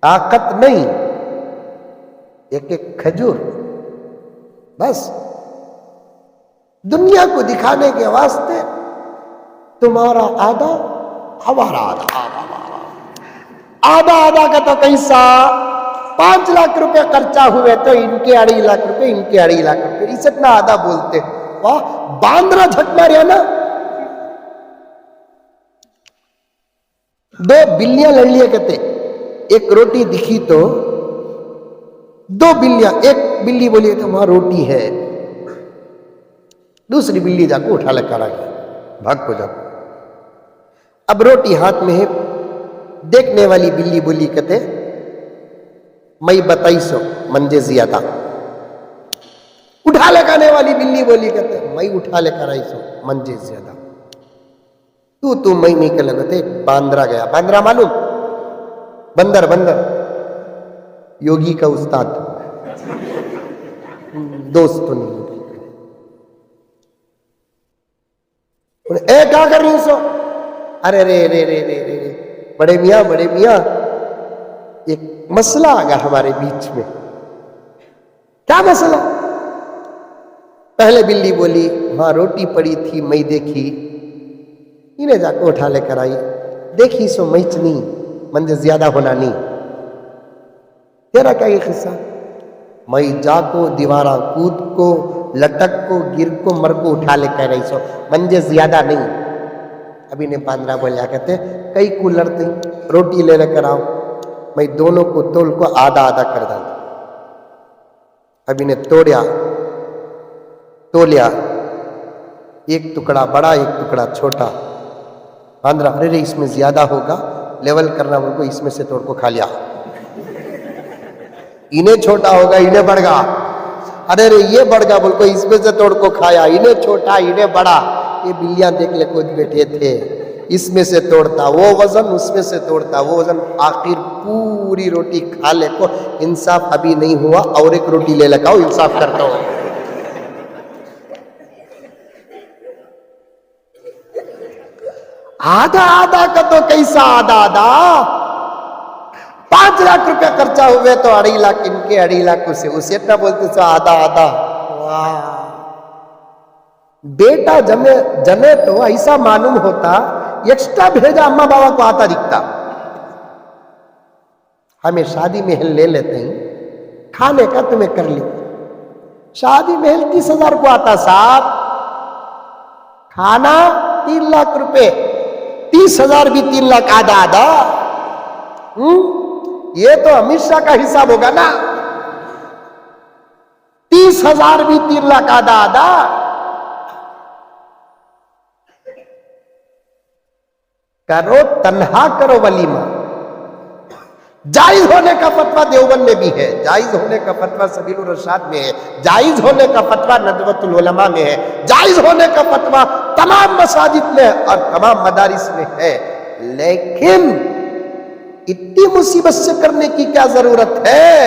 طاقت نہیں ایک کھجور، بس دنیا کو دکھانے کے واسطے تمہارا آدھا ہمارا آدھا، آدھا کا تو کیسا 5 لاکھ روپے خرچہ ہوئے تو ان کے 2.5 لاکھ روپے، ان کے 2.5 لاکھ روپے، اس اتنا آدھا بولتے، واہ باندرا جھٹ ماریا نا۔ 2 بلیاں لڑ لیے کہتے، ایک روٹی دکھی تو 2 بلیاں، ایک بلی بولی تو وہاں روٹی ہے، دوسری بلی جا کو اٹھا لے کر آئی، بھاگ کو جا، اب روٹی ہاتھ میں ہے، دیکھنے والی بلی بولی کہتے میں 2200 منجے زیادہ، اٹھا لے کانے والی بلی بولی کہتے میں اٹھا لے کر 250 منجے زیادہ، تو میں کے لگتے باندرا گیا، باندرا معلوم؟ بندر، یوگی کا استاد، دوست تو نہیں، اے کیا کر رہی سو؟ ارے رے رے رے رے رے بڑے میاں ایک مسئلہ آ گیا ہمارے بیچ میں۔ کیا مسئلہ؟ پہلے بلی بولی وہاں روٹی پڑی تھی، میں دیکھی، انہیں جا کے اٹھا لے کر آئی، دیکھی سو میچ نہیں، منجے زیادہ ہونا نہیں، تیرا کیا یہ قصہ؟ میں جا کو دیوارا کود کو لٹک کو گر کو مر کو اٹھا لے کہہ رہی سو منجے زیادہ نہیں. ابھی نے باندرا بولیا کہتے کئی کو لڑتے روٹی لے کر آؤ میں دونوں کو تول کو آدھا آدھا کر ڈالتا. ابھی نے تولیا ایک ٹکڑا بڑا ایک ٹکڑا چھوٹا. باندرا ارے اس میں زیادہ ہوگا لیول کرنا بول کو اس میں سے توڑ کو کھا لیا. انہیں چھوٹا ہوگا انہیں بڑھ گا ارے یہ بڑھ گا بول کو اس میں سے توڑ کو کھایا. انہیں چھوٹا انہیں بڑا. یہ بلیاں دیکھ لے کچھ بیٹھے تھے اس میں سے توڑتا وہ وزن اس میں سے توڑتا وہ وزن آخر پوری روٹی کھا لے کو. انصاف ابھی نہیں ہوا اور ایک روٹی لے لگاؤ انصاف کرتا ہوں. آدھا آدھا کا تو کیسا آدھا آدھا 5 لاکھ روپیہ خرچہ ہوئے تو 2.5 لاکھ ان کے 2.5 لاکھ سے اسے اتنا بولتے سو آدھا آدھا. بیٹا جنے تو ایسا معلوم ہوتا ایکسٹرا بھیجا اما بابا کو آتا دکھتا. ہمیں شادی محل لے لیتے ہیں کھانے کا تمہیں کر لی شادی محل 30,000 کو آتا صاحب کھانا 3 لاکھ روپے 30,000 بھی 3 لاکھ آدھا آدھا. یہ تو امت شاہ کا حساب ہوگا نا 30,000 بھی 3 لاکھ آدھا آدھا. کرو تنہا کرو ولیمہ. جائز ہونے کا فتویٰ دیوبند میں بھی ہے جائز ہونے کا فتویٰ سبیل الرشاد میں ہے جائز ہونے کا فتویٰ ندوۃ العلماء میں ہے جائز ہونے کا فتویٰ تمام مساجد میں اور تمام مدارس میں ہے. لیکن اتنی مصیبت سے کرنے کی کیا ضرورت ہے؟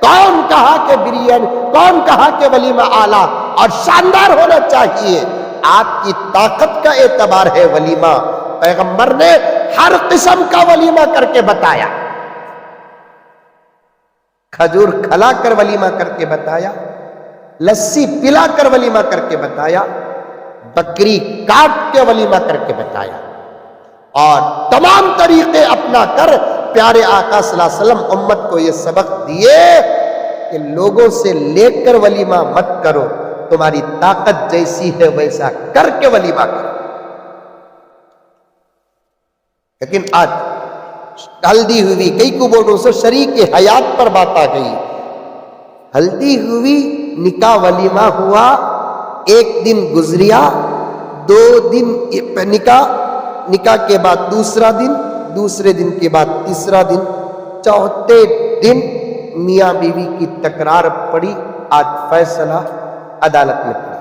کون کہا کہ بریانی کون کہا کہ ولیمہ اعلیٰ اور شاندار ہونا چاہیے؟ آپ کی طاقت کا اعتبار ہے ولیمہ. پیغمبر نے ہر قسم کا ولیمہ کر کے بتایا. کھجور کھلا کر ولیمہ کر کے بتایا لسی پلا کر ولیمہ کر کے بتایا بکری کاٹ کے ولیمہ کر کے بتایا اور تمام طریقے اپنا کر پیارے آقا صلی اللہ علیہ وسلم امت کو یہ سبق دیے کہ لوگوں سے لے کر ولیمہ مت کرو تمہاری طاقت جیسی ہے ویسا کر کے ولیمہ کرو. لیکن آج ہلدی ہوئی کئی کو بولوں سے شریک حیات پر بات آ گئی. ہلدی ہوئی نکاح ولیمہ ہوا 1 دن گزریا 2 دن نکاح کے بعد دوسرا دن دوسرے دن کے بعد تیسرا دن چوتھے دن میاں بیوی کی تکرار پڑی. آج فیصلہ عدالت میں پڑا.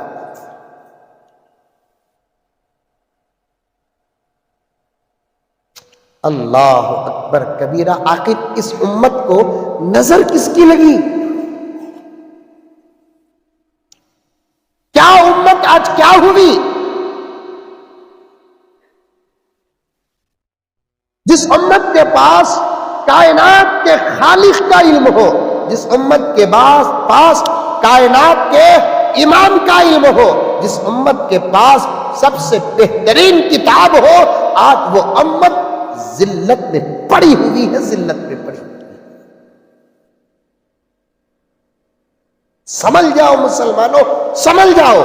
اللہ اکبر کبیرہ. آخر اس امت کو نظر کس کی لگی؟ کیا امت آج کیا ہوئی؟ جس امت کے پاس کائنات کے خالق کا علم ہو جس امت کے پاس کائنات کے امام کا علم ہو جس امت کے پاس سب سے بہترین کتاب ہو آج وہ امت ذلت میں پڑی ہوئی ہے. ذلت میں پڑی ہوئی ہے. سمجھ جاؤ مسلمانوں سمجھ جاؤ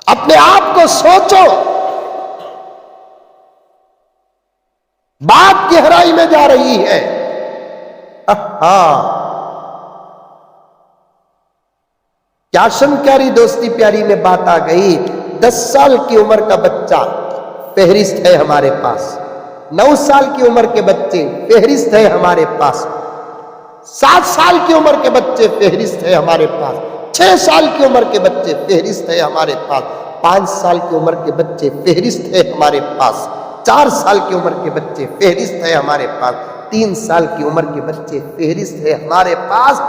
اپنے آپ کو سوچو. بات گہرائی میں جا رہی ہے. کیا شن پیاری دوستی پیاری میں بات آ گئی. 10 سال کی عمر کا بچہ فہرست ہے ہمارے پاس. 9 سال کی عمر کے بچے فہرست ہے ہمارے پاس. 7 سال کی عمر کے بچے فہرست ہے ہمارے پاس. 6 سال کی عمر کے بچے فہرست ہے ہمارے پاس. 5 سال کی عمر کے بچے فہرست ہے ہمارے پاس. 4 سال کی عمر کے بچے فہرست ہے ہمارے پاس. 3 سال کی عمر کے بچے فہرست ہے ہمارے پاس.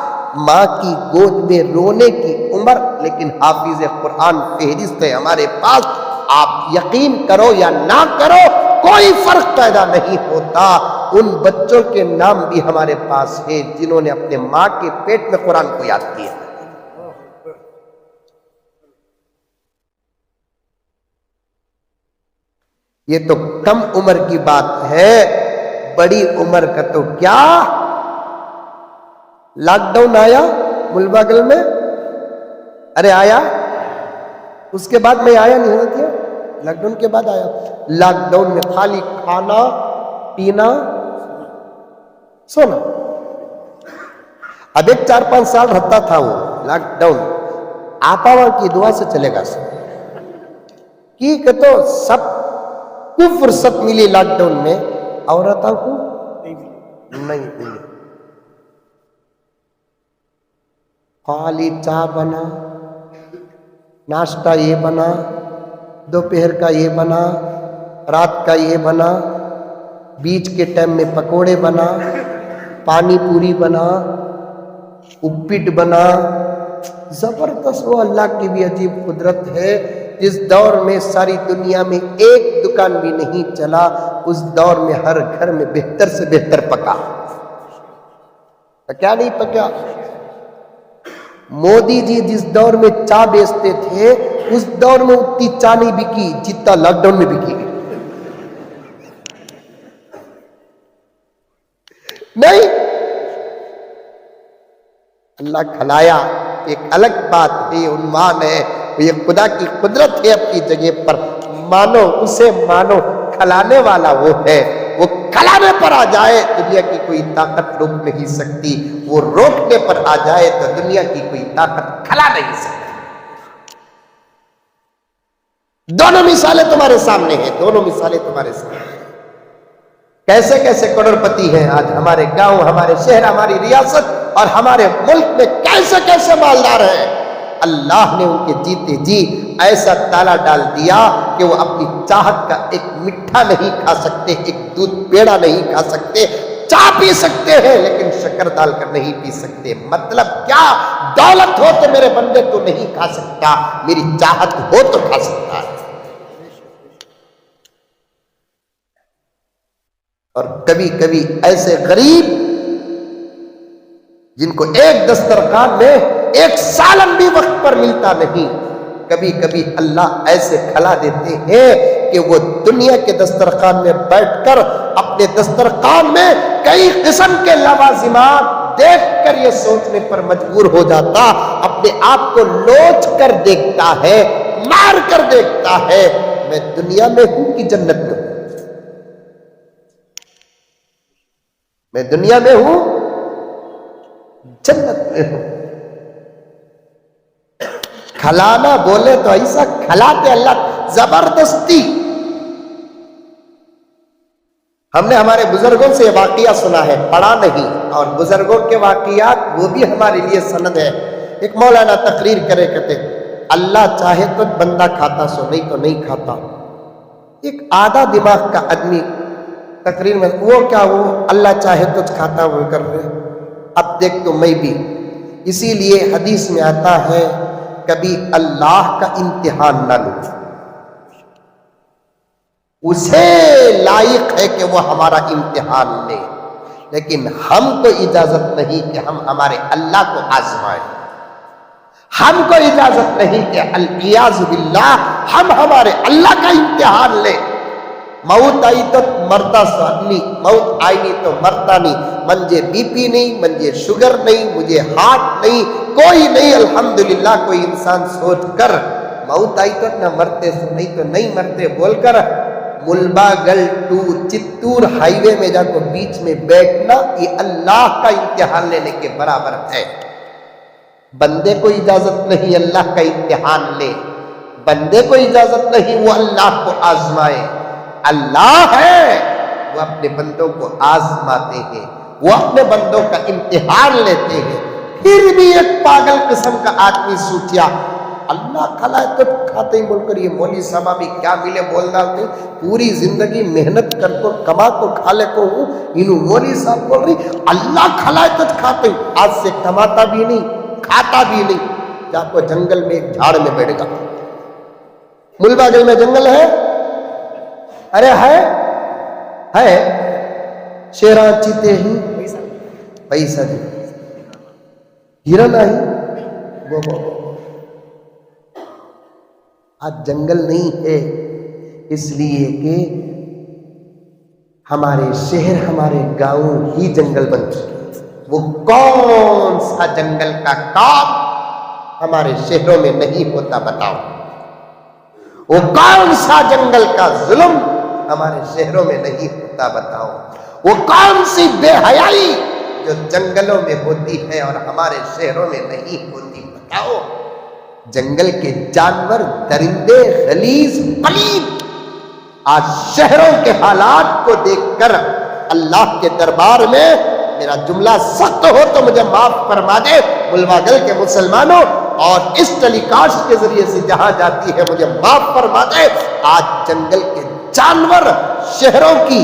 ماں کی گود میں رونے کی عمر لیکن حافظ قرآن فہرست ہے ہمارے پاس. آپ یقین کرو یا نہ کرو کوئی فرق پیدا نہیں ہوتا. ان بچوں کے نام بھی ہمارے پاس ہیں جنہوں نے اپنے ماں کے پیٹ میں قرآن کو یاد کیا. یہ تو کم عمر کی بات ہے. بڑی عمر کا تو کیا لاک ڈاؤن آیا ملباگل میں، ارے آیا، اس کے بعد میں آیا نہیں ہوتا، لاک ڈاؤن کے بعد آیا۔ لاک ڈاؤن میں خالی کھانا پینا سونا۔ اب ایک 4-5 سال رہتا تھا وہ لاک ڈاؤن، آپا وہاں کی دعا سے چلے گا سب کی کہ تو سب کو فرصت ملی لاک ڈاؤن میں، عورتوں کو نہیں ملی۔ خالی چائے بنا، ناشتہ یہ بنا، دوپہر کا یہ بنا، رات کا یہ بنا، بیچ کے ٹائم میں پکوڑے بنا، پانی پوری بنا، اپٹ بنا۔ زبردست، وہ اللہ کی بھی عجیب قدرت ہے۔ جس دور میں ساری دنیا میں ایک دکان بھی نہیں چلا، اس دور میں ہر گھر میں بہتر سے بہتر پکا۔ کیا نہیں پکا؟ مودی جی جس دور میں چائے بیچتے تھے، اس دور میں اتنی چائے نہیں بکی جتنا لاک ڈاؤن میں بکی نہیں۔ اللہ کھلایا ایک الگ بات ہے، عنوان ہے، یہ خدا کی قدرت ہے اپنی جگہ پر، مانو اسے مانو، کھلانے والا وہ ہے، وہ کھلانے پر آ جائے دنیا کی کوئی طاقت روک نہیں سکتی، وہ روکنے پر آ جائے تو دنیا کی کوئی طاقت کھلا نہیں سکتی۔ دونوں مثالیں تمہارے سامنے ہیں، دونوں مثالیں تمہارے سامنے ہیں۔ کیسے کیسے کروڑ پتی ہیں آج ہمارے گاؤں، ہمارے شہر، ہماری ریاست اور ہمارے ملک میں کیسے کیسے مالدار ہیں۔ اللہ نے ان کے جیتے جی ایسا تالا ڈال دیا کہ وہ اپنی چاہت کا ایک مٹھا نہیں کھا سکتے، ایک دودھ پیڑا نہیں کھا سکتے، چائے پی سکتے ہیں لیکن شکر ڈال کر نہیں پی سکتے۔ مطلب کیا؟ دولت ہو تو میرے بندے تو نہیں کھا سکتا، میری چاہت ہو تو کھا سکتا ہے۔ اور کبھی کبھی ایسے غریب جن کو ایک دسترخوان میں ایک سالن بھی وقت پر ملتا نہیں، کبھی کبھی اللہ ایسے کھلا دیتے ہیں کہ وہ دنیا کے دسترخوان میں بیٹھ کر اپنے دسترخوان میں کئی قسم کے لوازمات دیکھ کر یہ سوچنے پر مجبور ہو جاتا، اپنے آپ کو لوچ کر دیکھتا ہے، مار کر دیکھتا ہے، میں دنیا میں ہوں کہ جنت میں ہوں؟ میں دنیا میں ہوں جنت میں ہوں؟ کھلانا بولے تو ایسا کھلاتے اللہ زبردستی۔ ہم نے ہمارے بزرگوں سے واقعہ سنا ہے، پڑھا نہیں، اور بزرگوں کے واقعات وہ بھی ہمارے لیے سند ہے۔ ایک مولانا تقریر کرے کہتے اللہ چاہے تو بندہ کھاتا سو، نہیں تو نہیں کھاتا۔ ایک آدھا دماغ کا آدمی تقریر میں، وہ کیا، وہ اللہ چاہے تو کھاتا وہ کر رہے، اب دیکھ تو میں بھی۔ اسی لیے حدیث میں آتا ہے کبھی اللہ کا امتحان نہ لو، اسے لائق ہے کہ وہ ہمارا امتحان لے، لیکن ہم کو اجازت نہیں کہ ہم ہمارے اللہ کو آزمائیں، ہم کو اجازت نہیں کہ العیاذ باللہ ہم ہمارے اللہ کا امتحان لیں۔ موت آئی تو مرتا سو نہیں، موت آئی نہیں تو مرتا نہیں، منجے بی پی نہیں، منجے شوگر نہیں، مجھے ہارٹ نہیں، کوئی نہیں، الحمدللہ۔ کوئی انسان سوچ کر موت آئی تو نہ مرتے سو، نہیں تو نہیں مرتے بول کر ملباگل ٹو چتور ہائی وے میں جا کر بیچ میں بیٹھنا، یہ اللہ کا امتحان لینے کے برابر ہے۔ بندے کو اجازت نہیں اللہ کا امتحان لے، بندے کو اجازت نہیں وہ اللہ کو آزمائے۔ اللہ ہے وہ اپنے بندوں کو آزماتے ہیں، وہ اپنے بندوں کا امتحان لیتے ہیں۔ پھر بھی ایک پاگل قسم کا آدمی سوچیا اللہ کھلائے تو کھاتے ہی بول کر، یہ مولوی صاحب بھی کیا ملے بول ڈالتے، پوری زندگی محنت کر کو کما کو کھا لے کو ہوں، انہوں مولوی صاحب بول رہی اللہ کھلائے تو کھاتے ہوں، آج سے کماتا بھی نہیں کھاتا بھی نہیں، جا کو جنگل میں ایک جھاڑ میں بیٹھ گا۔ ملباگل میں جنگل ہے، ارے ہے شیراں چیتے ہی پیسہ دے، ہرن آئی وہ آج جنگل نہیں ہے، اس لیے کہ ہمارے شہر ہمارے گاؤں ہی جنگل بن چکے۔ وہ کون سا جنگل کا کام ہمارے شہروں میں نہیں ہوتا بتاؤ؟ وہ کون سا جنگل کا ظلم ہمارے شہروں میں نہیں ہوتا بتاؤ؟ وہ کون سی بے حیائی جو جنگلوں میں ہوتی ہے اور ہمارے شہروں میں نہیں ہوتی بتاؤ؟ جنگل کے جانور، درندے، غلیظ، پلید آج شہروں کے حالات کو دیکھ کر اللہ کے دربار میں، میرا جملہ سخت ہو تو مجھے معاف فرما دے ملوا گل کے مسلمانوں، اور اس ٹیلی کاسٹ کے ذریعے سے جہاں جاتی ہے مجھے معاف فرما دے، آج جنگل کے جانور شہروں کی،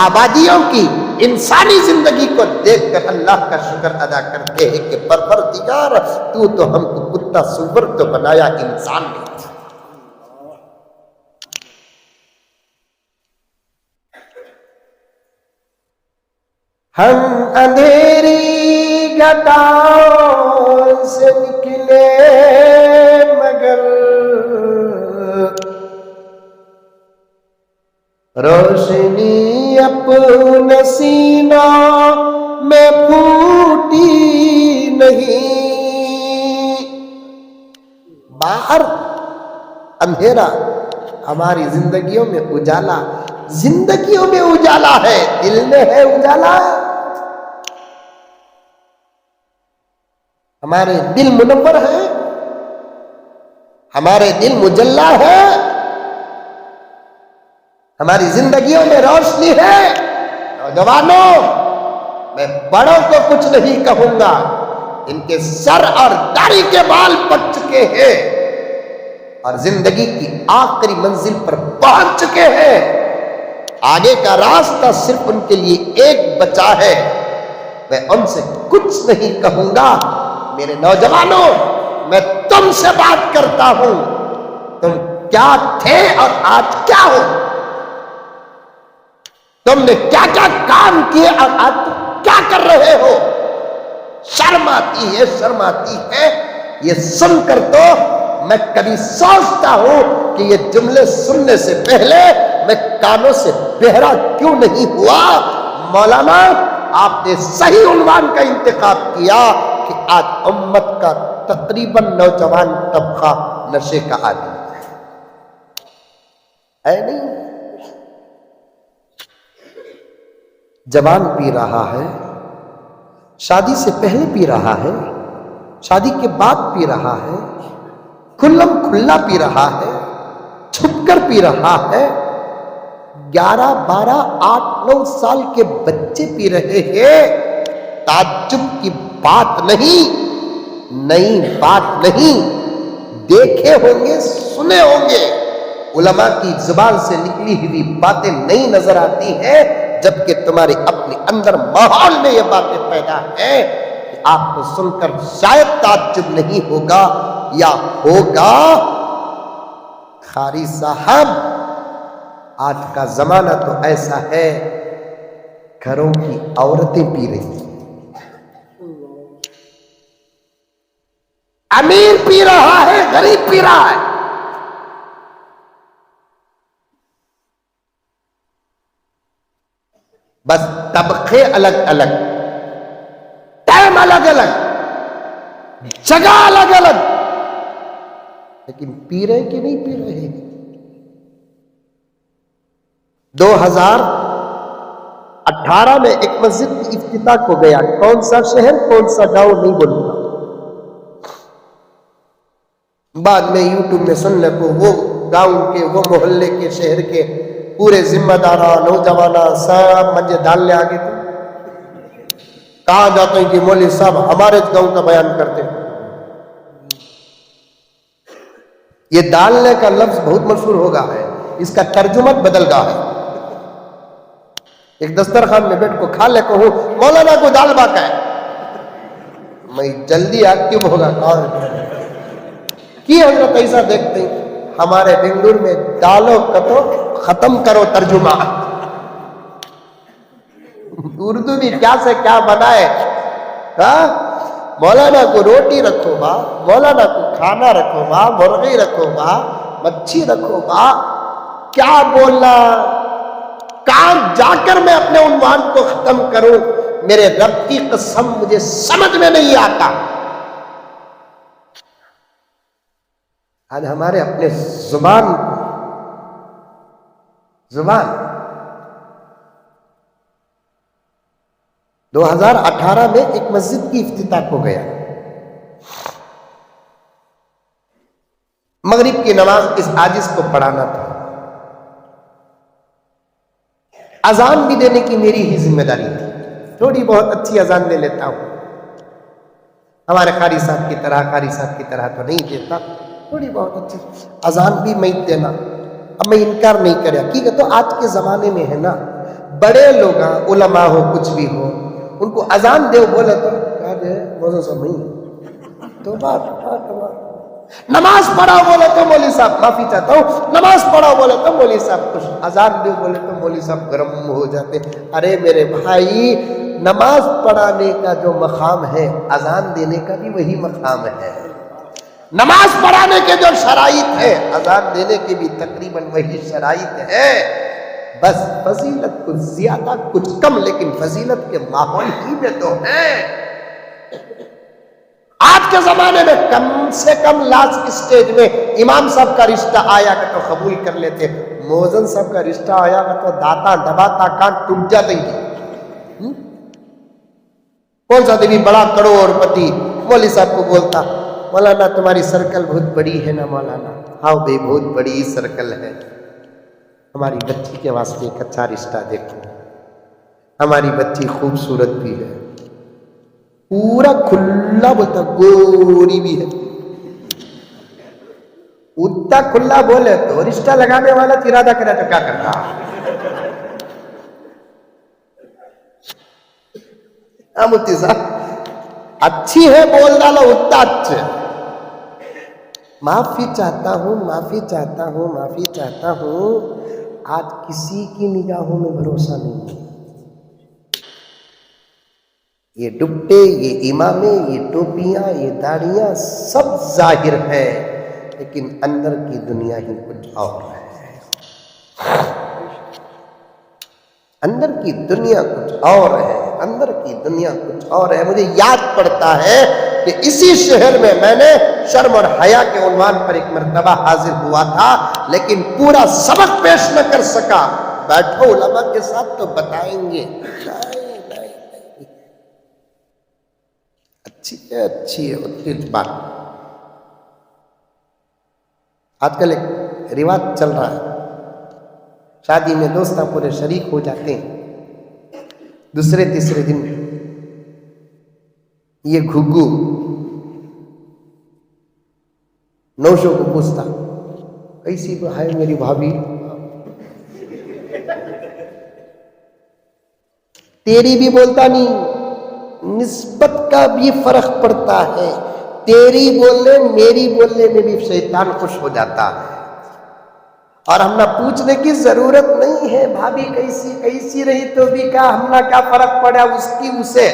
آبادیوں کی، انسانی زندگی کو دیکھ کر اللہ کا شکر ادا کرتے ہیں کہ پروردگار تو ہم کو کتا سور تو بنایا، انسان نہیں۔ ہم اندھیری گھٹاؤں سے نکلے مگر روشنی اپنے سینوں میں پھوٹی نہیں۔ باہر اندھیرا، ہماری زندگیوں میں اجالا، زندگیوں میں اجالا ہے، دل میں ہے اجالا۔ ہمارے دل منور ہے، ہمارے دل مجلا ہے، ہماری زندگیوں میں روشنی ہے۔ نوجوانوں، میں بڑوں کو کچھ نہیں کہوں گا، ان کے سر اور داڑھی کے بال پک چکے ہیں اور زندگی کی آخری منزل پر پہنچ چکے ہیں، آگے کا راستہ صرف ان کے لیے ایک بچا ہے۔ میں ان سے کچھ نہیں کہوں گا۔ میرے نوجوانوں، میں تم سے بات کرتا ہوں، تم کیا تھے اور آج کیا ہو؟ تم نے کیا کیا کام کیے اور آج تم کیا کر رہے ہو؟ شرم آتی ہے، شرم آتی ہے یہ سن کر۔ تو میں کبھی سوچتا ہوں کہ یہ جملے سننے سے پہلے میں کانوں سے بہرا کیوں نہیں ہوا۔ مولانا، آپ نے صحیح عنوان کا انتخاب کیا کہ آج امت کا تقریباً نوجوان طبقہ نشے کا عادی ہے نہیں؟ جوان پی رہا ہے، شادی سے پہلے پی رہا ہے، شادی کے بعد پی رہا ہے، کھلم کھلا پی رہا ہے، چھپ کر پی رہا ہے، 11، 12، 8، 9 سال کے بچے پی رہے ہیں۔ تعجب کی بات نہیں، نئی بات نہیں، دیکھے ہوں گے، سنے ہوں گے، علماء کی زبان سے نکلی ہوئی باتیں نہیں نظر آتی ہیں، جبکہ تمہارے اپنے اندر ماحول میں یہ باتیں پیدا ہیں کہ آپ کو سن کر شاید تعجب نہیں ہوگا یا ہوگا۔ قاری صاحب، آج کا زمانہ تو ایسا ہے، گھروں کی عورتیں پی رہی ہیں، امیر پی رہا ہے، غریب پی رہا ہے، بس طبقے الگ الگ، ٹائم الگ الگ، جگہ الگ الگ، لیکن پی رہے کہ نہیں پی رہے؟ 2018 میں ایک مسجد کی افتتاح کو گیا، کون سا شہر کون سا گاؤں نہیں بولوں گا، بعد میں یوٹیوب میں سننے کو وہ گاؤں کے، وہ محلے کے، شہر کے پورے ذمہ دارا، نوجوانا سب منجے ڈالنے آگے تھے۔ کہا جاتا ہے کہ مولوی صاحب ہمارے گاؤں کا بیان کرتے ہیں۔ یہ ڈالنے کا لفظ بہت مشہور ہوگا ہے، اس کا ترجمہ بدل گا ہے۔ ایک دسترخوان میں بیٹھ کو کھا لے کہوں مولانا کو دال باقا ہے، میں جلدی ایکٹیو ہوگا کون کی حضرت ایسا دیکھتے ہیں ہمارے بنگلور میں ڈالو کتو ختم کرو ترجمہ، اردو بھی کیا سے کیا بنائے، مولانا کو روٹی رکھو با، مولانا کو کھانا رکھو با، مرغی رکھو با، مچھی رکھو با، کیا بولنا، کہاں جا کر میں اپنے عنوان کو ختم کروں۔ میرے رب کی قسم مجھے سمجھ میں نہیں آتا. آج ہمارے اپنے زبان 2018 میں ایک مسجد کی افتتاح کو گیا. مغرب کی نماز اس عاجز کو پڑھانا تھا. اذان بھی دینے کی میری ہی ذمہ داری تھی. تھوڑی بہت اچھی اذان دے لیتا ہوں. ہمارے قاری صاحب کی طرح تو نہیں دیتا. تھوڑی بہت اچھی اذان بھی میں دینا. اب میں انکار نہیں کریا. حقیقت تو آج کے زمانے میں ہے نا, بڑے لوگ علماء ہو کچھ بھی ہو, ان کو اذان دے بولے تو کیا دے موضوع سب نہیں تو بات. نماز پڑھاؤ بولے تو مولوی صاحب معافی چاہتا ہوں, نماز پڑھاؤ بولے تو مولوی صاحب خوش, اذان دے بولے تو مولوی صاحب گرم ہو جاتے. ارے میرے بھائی, نماز پڑھانے کا جو مقام ہے اذان دینے کا بھی وہی مقام ہے. نماز پڑھانے کے جو شرائط ہے اذان دینے کے بھی تقریباً وہی شرائط ہے. بس فضیلت کچھ زیادہ کچھ کم, لیکن فضیلت کے ماحول ہی میں تو ہے. آج کے زمانے میں کم سے کم لاسٹ اسٹیج میں امام صاحب کا رشتہ آیا کہ تو قبول کر لیتے. موذن صاحب کا رشتہ آیا کہ تو داتا دباتا کان ٹوٹ جاتے گی. کون سا دیوی بڑا کروڑپتی مولوی صاحب کو بولتا, مولانا تمہاری سرکل بہت بڑی ہے نا مولانا. ہاں بھائی بہت بڑی سرکل ہے. ہماری بچی کے واسطے ایک اچھا رشتہ دیکھو. ہماری بچی خوبصورت بھی ہے, پورا کھلا بولتا, گوری بھی ہے. اتنا کھلا بولے تو رشتہ لگانے والا ارادہ کرے تو کیا کرتا. مفتی صاحب اچھی ہے بول ڈالو اتنا اچھے. معافی چاہتا ہوں. آج کسی کی نگاہوں میں بھروسہ نہیں ہے. یہ ڈبٹے, یہ امامے, یہ ٹوپیاں, یہ داڑیاں سب ظاہر ہے, لیکن اندر کی دنیا ہی کچھ اور ہے. اندر کی دنیا کچھ اور ہے. مجھے یاد پڑتا ہے کہ اسی شہر میں میں نے شرم اور حیا کے عنوان پر ایک مرتبہ حاضر ہوا تھا, لیکن پورا سبق پیش نہ کر سکا. بیٹھو علماء کے ساتھ تو بتائیں گے. اچھی ہے اتنی بات. آج کل ایک رواج چل رہا ہے, شادی میں دوست پورے شریک ہو جاتے ہیں. دوسرے تیسرے دن یہ گھگو نوشوں کو پوچھتا, کیسی ہے میری بھابھی, تیری بھی بولتا نہیں. نسبت کا بھی فرق پڑتا ہے. تیری بولنے میری بولنے میں بھی شیطان خوش ہو جاتا ہے. اور ہم نہ پوچھنے کی ضرورت نہیں ہے بھابھی کیسی رہی تو بھی کیا, ہم نہ کیا فرق پڑا اس کی اسے.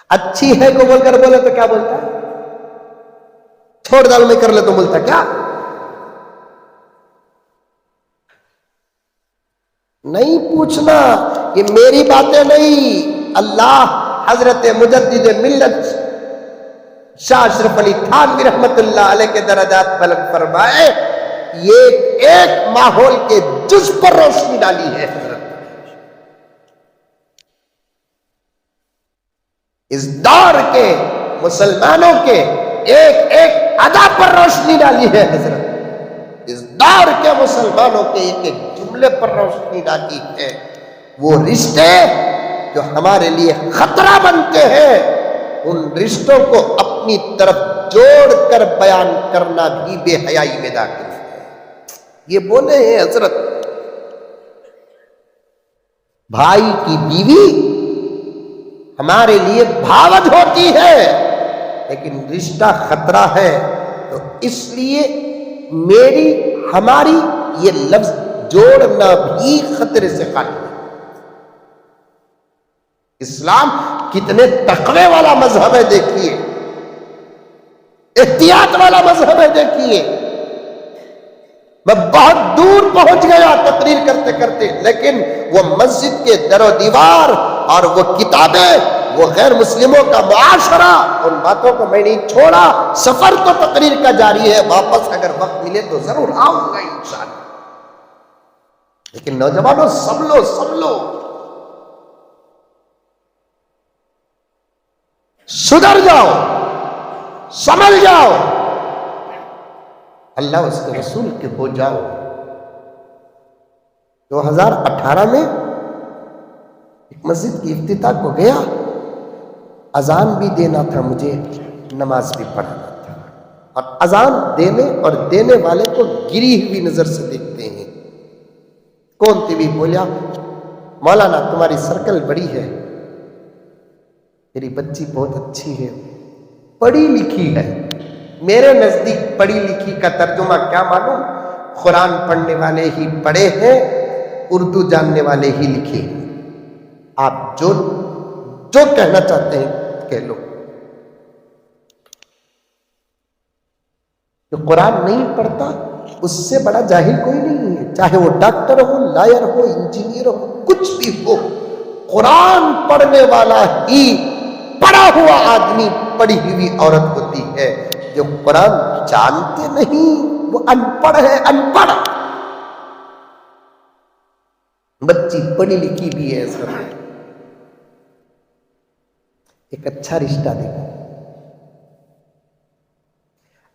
اچھی ہے کو بول کر بولے تو کیا بولتا, چھوڑ ڈال میں کر لے تو بولتا کیا. نہیں پوچھنا, یہ میری باتیں نہیں. اللہ حضرت مجدد ملت شاہ اشرف علی تھانوی رحمت اللہ علیہ کے درجات بلند فرمائے, یہ ایک ماحول کے جز پر روشنی ڈالی ہے. حضرت اس دور کے مسلمانوں کے ایک ایک ادا پر روشنی ڈالی ہے. حضرت اس دور کے مسلمانوں کے ایک ایک جملے پر روشنی ڈالی ہے. وہ رشتے جو ہمارے لیے خطرہ بنتے ہیں, ان رشتوں کو اپنی طرف جوڑ کر بیان کرنا بھی بے حیائی میں داخل ہے. یہ بولے ہیں حضرت, بھائی کی بیوی ہمارے لیے بھاوج ہوتی ہے, لیکن رشتہ خطرہ ہے. تو اس لیے میری ہماری یہ لفظ جوڑنا بھی خطرے سے خالی ہے. اسلام کتنے تقوی والا مذہب ہے دیکھیے, احتیاط والا مذہب ہے دیکھیے. میں بہت دور پہنچ گیا تقریر کرتے کرتے، لیکن وہ مسجد کے در و دیوار اور وہ کتابیں، وہ غیر مسلموں کا معاشرہ، ان باتوں کو میں نہیں چھوڑا۔ سفر تو تقریر کا جاری ہے، واپس اگر وقت ملے تو ضرور آؤں گا انشاءاللہ۔ لیکن نوجوانوں سب لو سدھر جاؤ، سمجھ جاؤ، اللہ اس کے رسول کے ہو جاؤ۔ 2018 میں ایک مسجد کی افتتاح کو گیا، اذان بھی دینا تھا مجھے، نماز بھی پڑھنا تھا، اور اذان دینے اور دینے والے کو گری ہوئی نظر سے دیکھتے ہیں۔ کون تھی بھی بولیا، مولانا تمہاری سرکل بڑی ہے، میری بچی بہت اچھی ہے، پڑھی لکھی ہے۔ میرے نزدیک پڑھی لکھی کا ترجمہ کیا معلوم؟ قرآن پڑھنے والے ہی پڑھے ہیں، اردو جاننے والے ہی لکھے ہیں۔ آپ جو کہنا چاہتے ہیں کہہ لو۔ جو قرآن نہیں پڑھتا اس سے بڑا جاہل کوئی نہیں ہے، چاہے وہ ڈاکٹر ہو، لائر ہو، انجینئر ہو، کچھ بھی ہو۔ قرآن پڑھنے والا ہی پڑھا ہوا آدمی، پڑھی ہوئی عورت ہوتی ہے۔ جو قرآن جانتے نہیں وہ ان پڑھ ہے، ان پڑھ۔ بچی پڑھی لکھی بھی ہے سر۔ ایک اچھا رشتہ دیکھو۔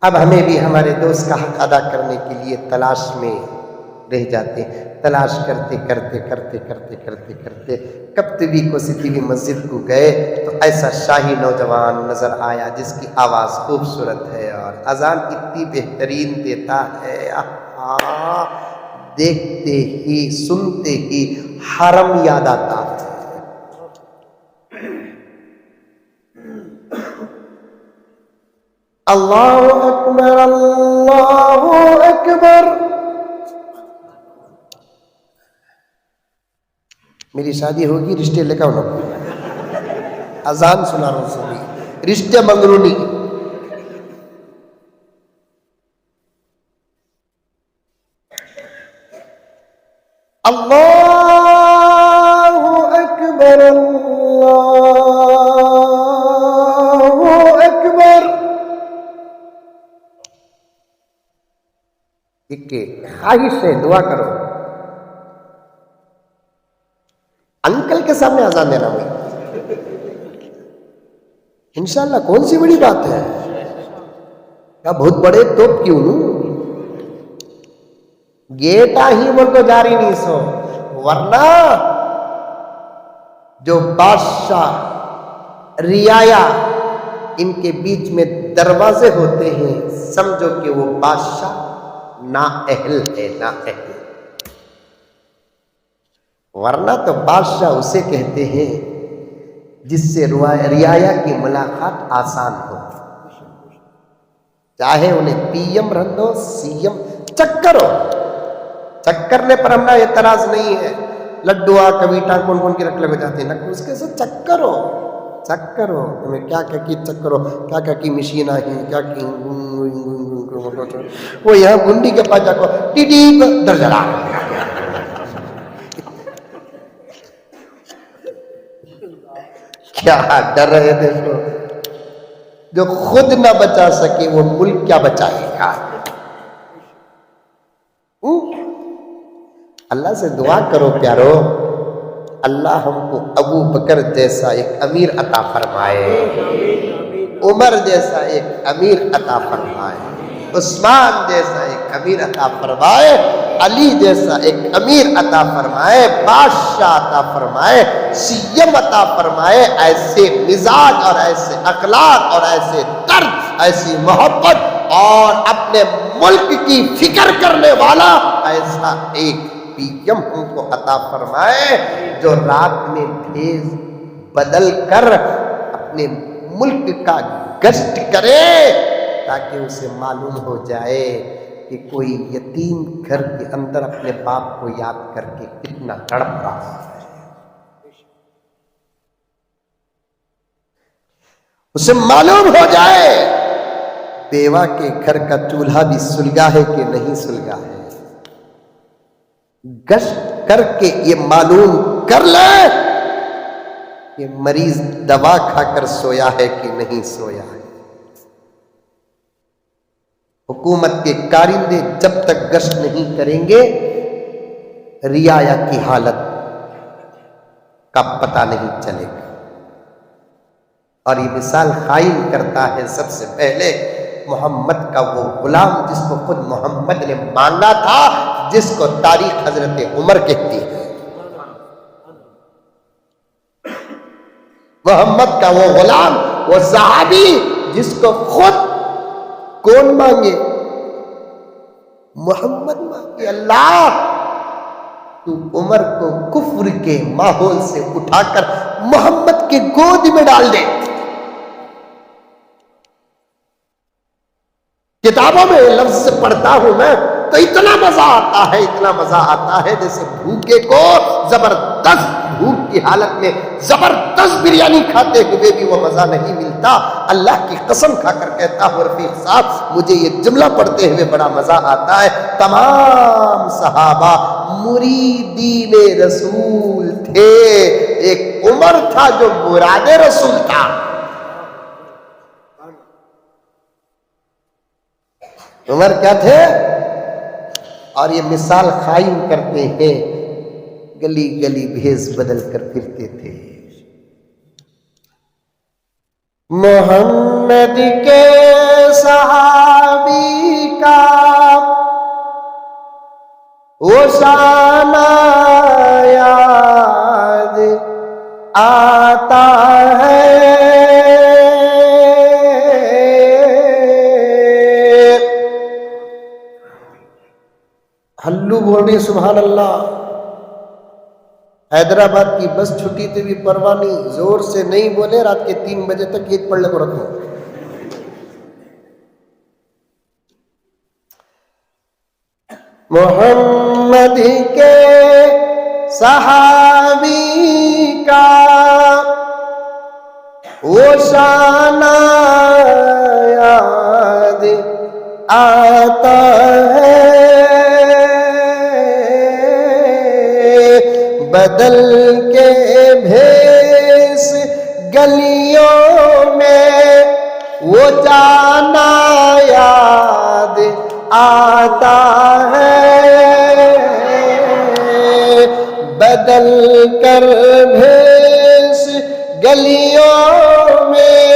اب ہمیں بھی ہمارے دوست کا حق ادا کرنے کے لیے تلاش میں رہ جاتے، تلاش کرتے کرتے کرتے کرتے کرتے کرتے کبتوی کو سیدھی مسجد کو گئے تو ایسا شاہی نوجوان نظر آیا جس کی آواز خوبصورت ہے اور اذان اتنی بہترین دیتا ہے، دیکھتے ہی سنتے ہی حرم یاد آتا ہے۔ اللہ اکبر، اللہ اکبر۔ میری شادی ہوگی، رشتے لے کر اذان سنا رہا ہوں، رشتے منگرونی۔ اللہ اکبر، اللہ اکبر۔ ایک خواہش سے دعا کرو، انکل کے سامنے اذان دینا ہوئی انشاءاللہ کون سی بڑی بات ہے؟ کیا بہت بڑے توپ کیوں نوں گیٹا ہی بول کو جاری نہیں سو، ورنہ جو بادشاہ رعایا ان کے بیچ میں دروازے ہوتے ہیں، سمجھو کہ وہ بادشاہ نااہل ہے، نااہل۔ ورنہ تو بادشاہ اسے کہتے ہیں جس سے رعایا کی ملاقات آسان ہو، چاہے انہیں پی ایم رکھ دو، سی ایم، چکر ہو، چکرنے پر ہمارا اعتراض نہیں ہے۔ لڈوا کویٹا کون کون کی رکھ لگ جاتے ہیں نا، اس کے ساتھ چکر ہو، چکر ہو، تمہیں کیا کیا کی چکر ہو، کیا کیا کی مشین آئی، کیا کی وہ یہاں گنڈی کے پاس جا کو ٹی ٹی درجلا۔ کیا ڈر رہے تھے اس کو؟ جو خود نہ بچا سکے وہ ملک کیا بچائے گا؟ اللہ سے دعا کرو پیارو، اللہ ہم کو ابو بکر جیسا ایک امیر عطا فرمائے، عمر جیسا ایک امیر عطا فرمائے، عثمان جیسا ایک امیر عطا فرمائے، علی جیسا ایک امیر عطا فرمائے، بادشاہ عطا فرمائے، سی ایم عطا فرمائے۔ ایسے مزاج اور ایسے اخلاق اور ایسے طرز، ایسی محبت اور اپنے ملک کی فکر کرنے والا ایسا ایک پی ایم ہم کو عطا فرمائے جو رات میں بھیز بدل کر اپنے ملک کا گشت کرے تاکہ اسے معلوم ہو جائے کہ کوئی یتیم گھر کے اندر اپنے باپ کو یاد کر کے کتنا تڑپ رہا ہے، اسے معلوم ہو جائے بیوہ کے گھر کا چولہا بھی سلگا ہے کہ نہیں سلگا ہے۔ گشت کر کے یہ معلوم کر لے کہ مریض دوا کھا کر سویا ہے کہ نہیں سویا ہے۔ حکومت کے کارندے جب تک گشت نہیں کریں گے رعایا کی حالت کا پتہ نہیں چلے گا۔ اور یہ مثال قائم کرتا ہے سب سے پہلے محمد کا وہ غلام جس کو خود محمد نے مانگا تھا، جس کو تاریخ حضرت عمر کہتی ہے۔ محمد کا وہ غلام، وہ صحابی جس کو خود کون مانگے؟ محمد مانگے، اللہ تو عمر کو کفر کے ماحول سے اٹھا کر محمد کے گود میں ڈال دے۔ کتابوں میں لفظ پڑھتا ہوں میں تو اتنا مزہ آتا ہے، اتنا مزہ آتا ہے جیسے بھوکے کو زبردست بھوک کی حالت میں زبردست بریانی کھاتے ہوئے بھی وہ مزہ نہیں ملتا۔ اللہ کی قسم کھا کر کہتا ہوں رفیق صاحب، مجھے یہ جملہ پڑھتے ہوئے بڑا مزہ آتا ہے۔ تمام صحابہ مریدین رسول تھے، ایک عمر تھا جو مراد رسول تھا۔ عمر کیا تھے؟ اور یہ مثال قائم کرتے ہیں، گلی گلی بھیس بدل کر پھرتے تھے۔ محمد کے صحابی کا وہ شان یاد آتا ہے، ہلو بول رہی سبحان اللہ۔ حیدرآباد کی بس چھٹی تو بھی پرواہ نہیں، زور سے نہیں بولے، رات کے 3 بجے تک ایک پڑھنے کو رکھو۔ محمد کے صحابی کا وہ شان یاد آتا ہے، بدل کے بھیس گلیوں میں وہ جانا یاد آتا ہے، بدل کر بھیس گلیوں میں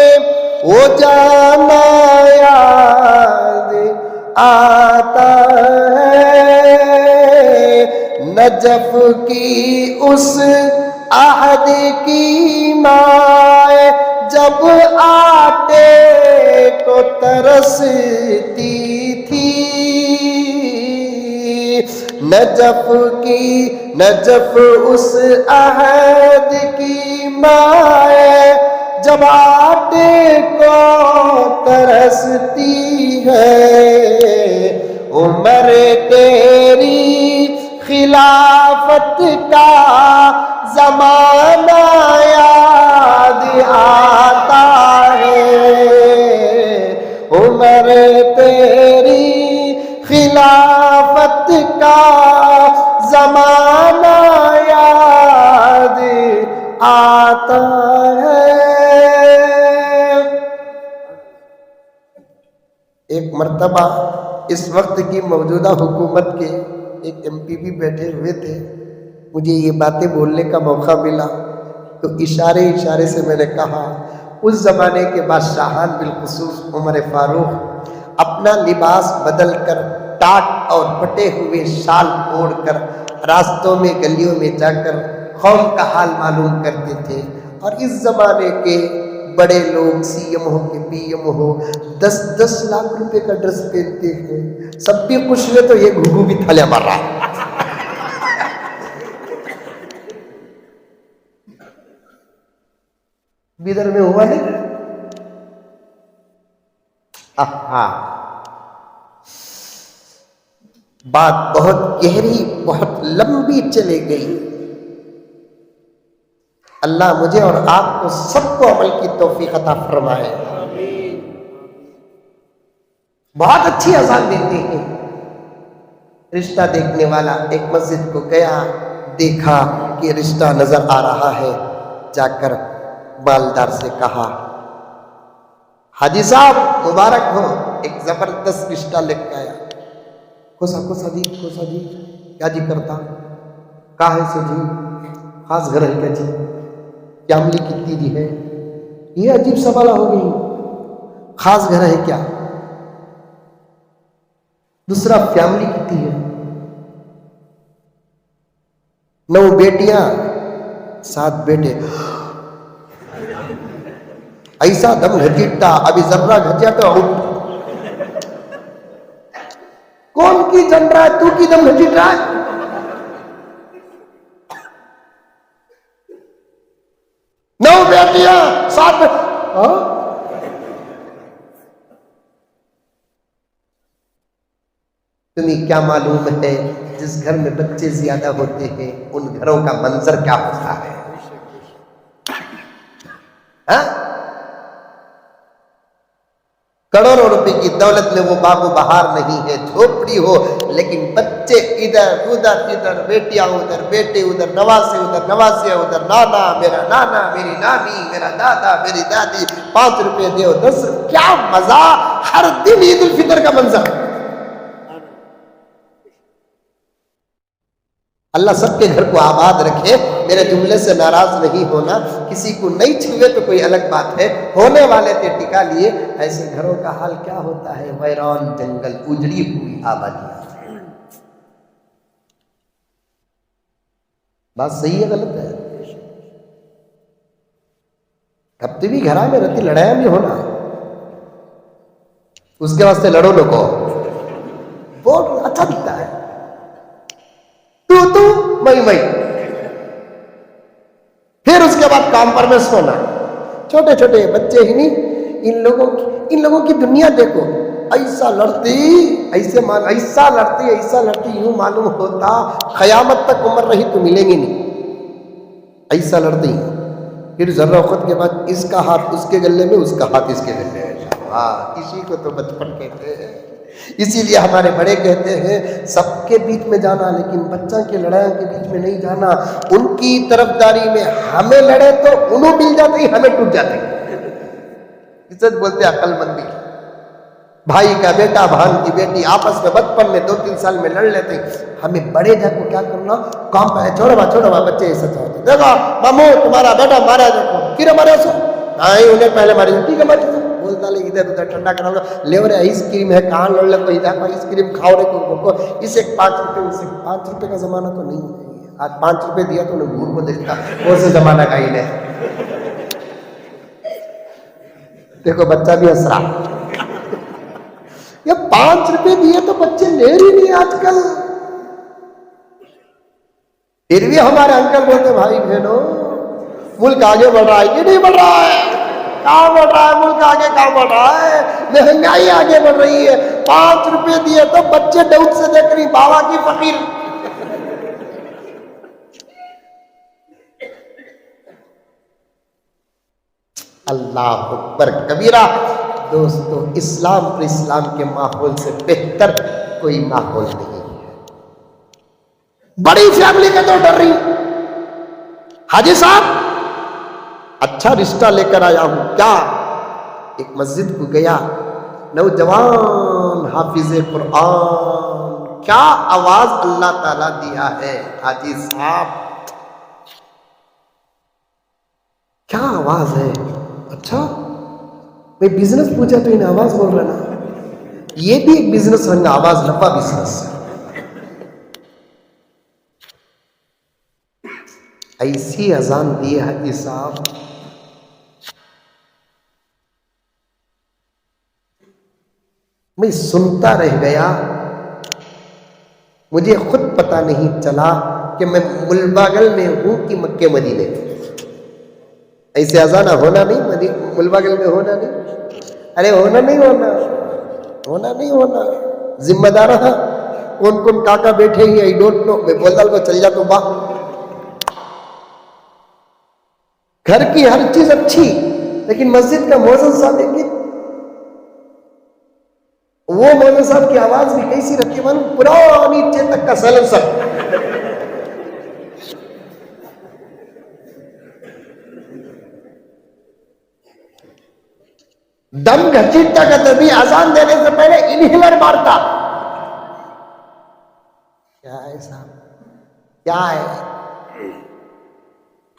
وہ جانا یاد آتا ہے، نجف کی اس عہد کی مائیں جب آٹے کو ترستی تھی، نجف اس عہد کی مائیں جب آٹے کو ترستی ہے، عمر تیری خلافت کا زمانہ یاد آتا ہے، عمر تیری خلافت کا زمانہ یاد آتا ہے۔ ایک مرتبہ اس وقت کی موجودہ حکومت کے ایک MP بھی بیٹھے ہوئے تھے، مجھے یہ باتیں بولنے کا موقع ملا تو اشارے سے میں نے کہا، اس زمانے کے بادشاہان بالخصوص عمر فاروق اپنا لباس بدل کر ٹاٹ اور پٹے ہوئے شال اوڑھ کر راستوں میں گلیوں میں جا کر قوم کا حال معلوم کرتے تھے، اور اس زمانے کے بڑے لوگ CM ہو کہ PM ہو 10-10 لاکھ روپے کا ڈریس پہنتے ہیں، سب بھی خوش ہوئے تو یہ گھگو بھی تھلے مار رہا ہے۔ بیدر میں ہوا ہے بات بہت گہری بہت لمبی چلے گئی۔ اللہ مجھے اور آپ کو سب کو عمل کی توفیق عطا فرمائے۔ بہت اچھی اذان دیتے ہیں، رشتہ دیکھنے والا ایک مسجد کو گیا، دیکھا کہ رشتہ نظر آ رہا ہے، جا کر مالدار سے کہا حاجی صاحب مبارک ہو، ایک زبردست رشتہ لے کے آیا۔ کوسا جی کیا جی کرتا کہا ہے سو جی خاص گھر ہے کیا جی، فیملی کتنی جی ہے؟ یہ عجیب سوال ہو گئی، خاص گھر ہے کیا؟ دوسرا فیملی کتنی ہے؟ 9 بیٹیاں 7 بیٹے۔ ایسا دم گھچیٹتا، ابھی ذرہ گھچیا تو آؤٹ۔ کون کی جن رہا ہے؟ تو کی دم گھچیٹ رہا ہے؟ نو بیٹیاں 7 تمہیں کیا معلوم ہے جس گھر میں بچے زیادہ ہوتے ہیں ان گھروں کا منظر کیا ہوتا ہے؟ کروڑوں روپے کی دولت میں وہ باغ و بہار نہیں ہے، جھوپڑی ہو لیکن بچے ادھر بیٹیاں ادھر، بیٹے ادھر، نواسے ادھر، نانا میرا نانا، میری نانی، میرا دادا، میری دادی، 5 روپے دیو 10 روپے، کیا مزہ! ہر دن عید الفطر کا منظر۔ اللہ سب کے گھر کو آباد رکھے، میرے جملے سے ناراض نہیں ہونا، کسی کو نہیں چھوئے تو کوئی الگ بات ہے، ہونے والے تھے ٹکا لیے۔ ایسے گھروں کا حال کیا ہوتا ہے؟ ویران جنگل، اجڑی ہوئی آبادیاں۔ بات صحیح ہے غلط ہے؟ اب تو بھی گھرا میں رہتی لڑایا بھی ہونا، اس کے واسطے لڑو لوگو، بہت اچھا دکھتا ہے، تو میں پھر اس کے بعد کمپرومائز ہونا۔ چھوٹے چھوٹے بچے ہی نہیں، ان لوگوں کی دنیا دیکھو، ایسا لڑتی ایسا لڑتی یوں معلوم ہوتا قیامت تک عمر رہی تو ملیں گی نہیں، ایسا لڑتی۔ پھر ذرہ وقت کے بعد اس کا ہاتھ اس کے گلے میں، اس کا ہاتھ اس کے گلے میں۔ اسی کو تو بچپن کہتے ہیں۔ اسی لیے ہمارے بڑے کہتے ہیں سب کے بیچ میں جانا لیکن بچہ کے لڑائیوں کے بیچ میں نہیں جانا، ان کی طرفداری میں ہمیں لڑے تو انہوں مل جاتے ہیں، ہمیں ٹوٹ جاتے ہیں۔ عزت بولتے ہیں عقل مندی۔ بھائی کا بیٹا بہن کی بیٹی آپس میں بچپن میں 2-3 سال میں لڑ لیتے ہیں، ہمیں بڑے جا کو کیا کرنا، کام پہ چھوڑو بچے ایسا چاہتے ہیں، دیکھو مامو تمہارا بیٹا مارا، دیکھو پھر ہمارے سو نہیں انہیں پہلے ماری، ٹھیک ہے ماری بولتا لے ادھر ادھر ٹھنڈا کرا لے رہے آئس کریم ہے، کہاں لڑ لے کوئی جاتا آئس کریم کھاؤ رہے کو اسے 5 روپے، اسے 5 روپے کا زمانہ تو نہیں ہے، آج 5 روپے دیا تو انہیں گھور کو دیکھتا وہ سے زمانہ کا ہی ہے۔ دیکھو بچہ بھی ہنس رہا، یہ 5 روپے دیے تو بچے لے ہی نہیں آج کل۔ پھر بھی ہمارے انکل بولتے بھائی بہنوں ملک آگے بڑھ رہا ہے کہ نہیں بڑھ رہا ہے؟ کہاں بڑھ رہا ہے ملک آگے، کہاں بڑھ رہا ہے؟ مہنگائی آگے بڑھ رہی ہے، 5 روپے دیے تو بچے ڈاؤٹ سے دیکھ رہی بابا کی فقیر۔ اللہ اکبر کبیرہ۔ دوستو اسلام اور اسلام کے ماحول سے بہتر کوئی ماحول نہیں ہے۔ بڑی فیملی کا تو ڈر رہی، حاجی صاحب اچھا رشتہ لے کر آیا ہوں کیا؟ ایک مسجد کو گیا، نوجوان حافظ قرآن، کیا آواز اللہ تعالیٰ دیا ہے حاجی صاحب، کیا آواز ہے۔ اچھا میں بزنس پوچھا تو انہیں آواز بول رہا نا، یہ بھی ایک بزنس رنگا، آواز لمبا بزنس۔ ایسی اذان دی حاجی صاحب، میں سنتا رہ گیا، مجھے خود پتا نہیں چلا کہ میں ملباگل میں ہوں کہ مکے مدینے میں۔ ایسے اذان ہونا نہیں، ملباگل میں ہونا نہیں، ارے ہونا نہیں ہونا، ذمہ دار ہے کون کاکا بیٹھے ہی آئی ڈونٹ نو، میں بولتا کو چل جا تو باہ۔ گھر کی ہر چیز اچھی لیکن مسجد کا مؤذن صاحب وہ مولانا صاحب کی آواز بھی کیسی رکھی معلوم، پرانی چیتک کا سلنسر. دم گھچیٹتا کا تبھی اذان دینے سے پہلے انہیلر مارتا. کیا ہے صاحب، کیا ہے؟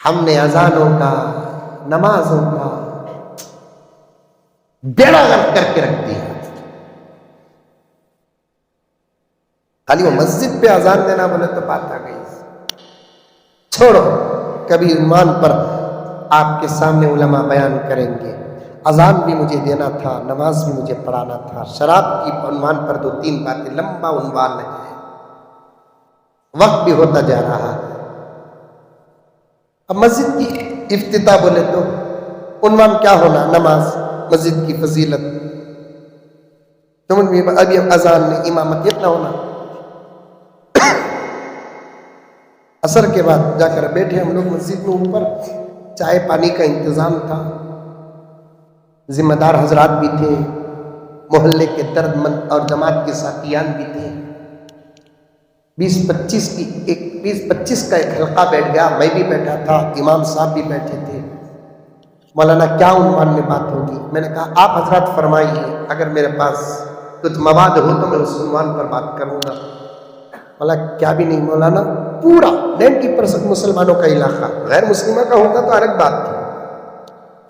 ہم نے اذانوں کا، نمازوں کا بیڑا غرق کر کے رکھ دیا. خالی وہ مسجد پہ اذان دینا بولے تو بات آ گئی. چھوڑو، کبھی عنوان پر آپ کے سامنے علماء بیان کریں گے. اذان بھی مجھے دینا تھا، نماز بھی مجھے پڑھانا تھا. شراب کی عنوان پر 2-3 باتیں، لمبا عنوان ہے، وقت بھی ہوتا جا رہا ہے. اب مسجد کی افتتاح بولے تو عنوان کیا ہونا؟ نماز، مسجد کی فضیلت. سمجھ میں ابھی اذان نے امامت اتنا ہونا. عصر کے بعد جا کر بیٹھے ہم لوگ مسجد میں، اوپر چائے پانی کا انتظام تھا. ذمہ دار حضرات بھی تھے، محلے کے درد مند اور جماعت کے ساتھیان بھی تھے. 20-25 کا ایک حلقہ بیٹھ گیا. میں بھی بیٹھا تھا، امام صاحب بھی بیٹھے تھے. مولانا کیا عنوان میں بات ہوگی؟ میں نے کہا آپ حضرات فرمائیے، اگر میرے پاس کچھ مواد ہو تو میں اس عنوان پر بات کروں گا. مولانا کیا بھی نہیں مولانا، پورا 90% مسلمانوں کا علاقہ، غیر مسلمہ کا ہوتا تو الگ بات تھی.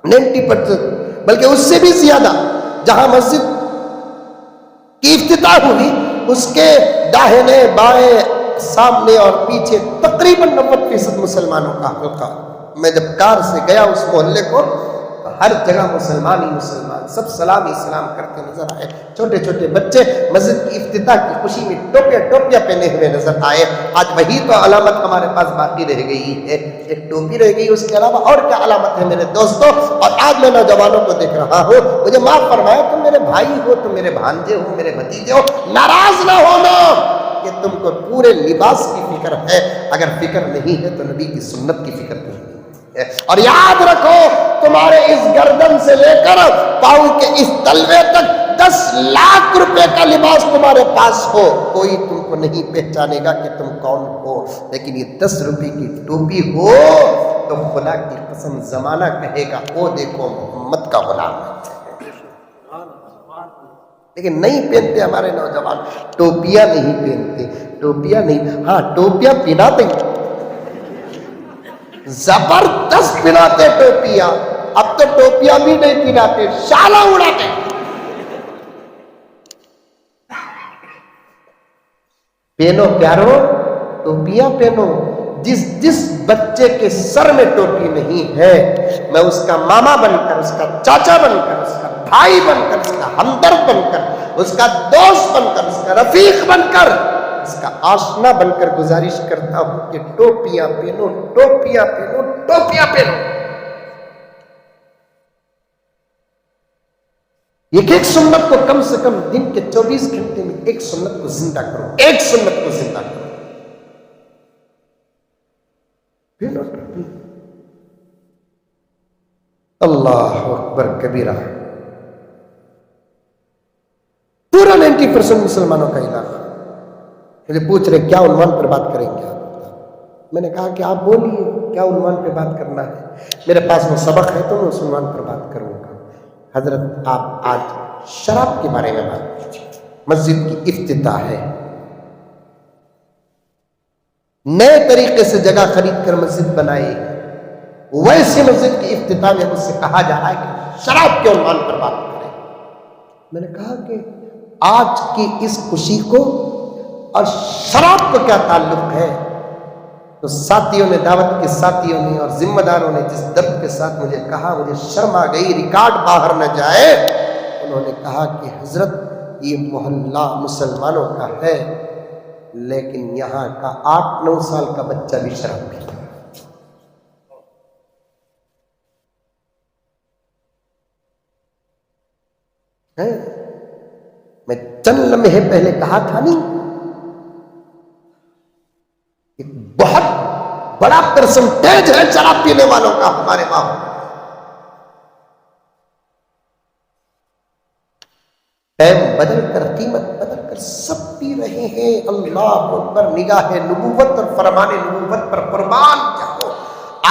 90%، بلکہ اس سے بھی زیادہ. جہاں مسجد کی افتتاح ہوئی اس کے داہنے بائیں سامنے اور پیچھے تقریباً 90% مسلمانوں کا حلقہ. میں جب کار سے گیا اس محلے کو تو ہر جگہ مسلمان ہی مسلمان، سب سلام ہی سلام کرتے نظر آئے. چھوٹے چھوٹے بچے مسجد کی افتتاح کی خوشی میں ٹوپیاں پہنے ہوئے نظر آئے. آج وہی تو علامت ہمارے پاس باقی رہ گئی ہے، ایک ٹوپی رہ گئی، اس کے علاوہ اور کیا علامت ہے میرے دوستوں؟ اور آج میں نوجوانوں کو دیکھ رہا ہوں، مجھے معاف فرمایا، تم میرے بھائی ہو، تم میرے بھانجے ہو، میرے بھتیجے ہو، ناراض نہ ہونا کہ تم کو پورے لباس کی فکر ہے. اگر فکر نہیں ہے تو نبی کی سنت کی فکر نہیں ہے. اور یاد رکھو، تمہارے اس گردن سے لے کر پاؤں کے اس تلوے تک 10 لاکھ روپے کا لباس تمہارے پاس ہو، کوئی تم کو نہیں پہچانے گا کہ تم کون ہو. لیکن یہ 10 روپے کی ٹوپی ہو تو خدا کی قسم زمانہ کہے گا وہ دیکھو محمد کا غلام ہے. لیکن نہیں پہنتے ہمارے نوجوان، ٹوپیاں نہیں پہنتے، ٹوپیاں نہیں، ہاں ٹوپیاں پہناتے، زبردست پہناتے ٹوپیاں. اب تو ٹوپیاں بھی نہیں پہناتے، شالا اڑاتے. پہنو پیارو، ٹوپیاں پہنو. جس بچے کے سر میں ٹوپی نہیں ہے، میں اس کا ماما بن کر، اس کا چاچا بن کر، اس کا بھائی بن کر، اس کا ہمدرد بن کر، اس کا دوست بن کر، اس کا رفیق بن کر، اس کا آشنا بن کر گزارش کرتا ہوں کہ ٹوپیاں پہنو، ٹوپیاں پہنو، ٹوپیاں پہنو. ایک سنت کو کم سے کم دن کے 24 گھنٹے میں ایک سنت کو زندہ کرو، ایک سنت کو زندہ کرو. اللہ اکبر کبیرہ. پورا 90% مسلمانوں کا علاقہ مجھے پوچھ رہے کیا عنوان پر بات کریں گے آپ؟ میں نے کہا کہ آپ بولیے کیا عنوان پہ بات کرنا ہے. میرے پاس وہ سبق ہے تو میں اس عنوان پر بات کروں گا. حضرت آپ آج شراب کے بارے میں بات کیجیے. مسجد کی افتتاح ہے، نئے طریقے سے جگہ خرید کر مسجد بنائی، ویسے مسجد کی افتتاح میں مجھ سے کہا جا رہا ہے کہ شراب کے عنوان پر بات کریں. میں نے کہا کہ آج کی اس خوشی کو اور شراب کو کیا تعلق ہے؟ تو ساتھیوں نے، دعوت کے ساتھیوں نے اور ذمہ داروں نے جس درد کے ساتھ مجھے کہا، مجھے شرم آ گئی، ریکارڈ باہر نہ جائے. انہوں نے کہا کہ حضرت یہ محلہ مسلمانوں کا ہے لیکن یہاں کا 8-9 سال کا بچہ بھی شراب پیتا ہے. میں چند لمحے پہلے کہا تھا نہیں، ایک بہت بڑا پرسنٹیج ہے شراب پینے والوں کا ہمارے ماحول. ٹائم بدل کر، قیمت بدل کر سب پی رہے ہیں۔ اللہ اکبر، نگاہ نبوت اور فرمان نبوت پر قربان جاؤ۔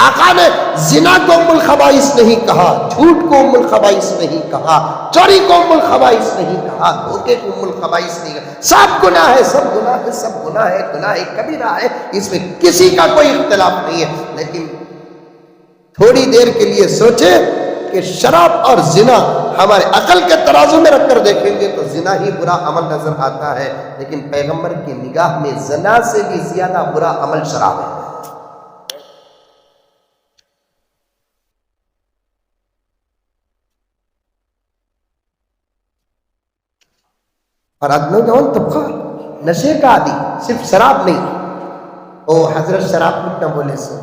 آقا نے زنا کو ام الخبائث نہیں کہا، جھوٹ کو ام الخبائث نہیں کہا، چوری کو ام الخبائث نہیں کہا، دھوکے کو ام الخبائث نہیں کہا۔ سب گناہ ہے، سب گناہ ہے، سب گناہ ہے، گناہ کبیرہ ہے، اس میں کسی کا کوئی اختلاف نہیں ہے۔ لیکن تھوڑی دیر کے لیے سوچیں کہ شراب اور زنا ہمارے عقل کے ترازو میں رکھ کر دیکھیں گے تو زنا ہی برا عمل نظر آتا ہے، لیکن پیغمبر کی نگاہ میں زنا سے بھی زیادہ برا عمل شراب ہے۔ اور نوجوان طبقہ نشے کا عادی، صرف شراب نہیں۔ او حضرت شراب کچھ نہ بولے سو،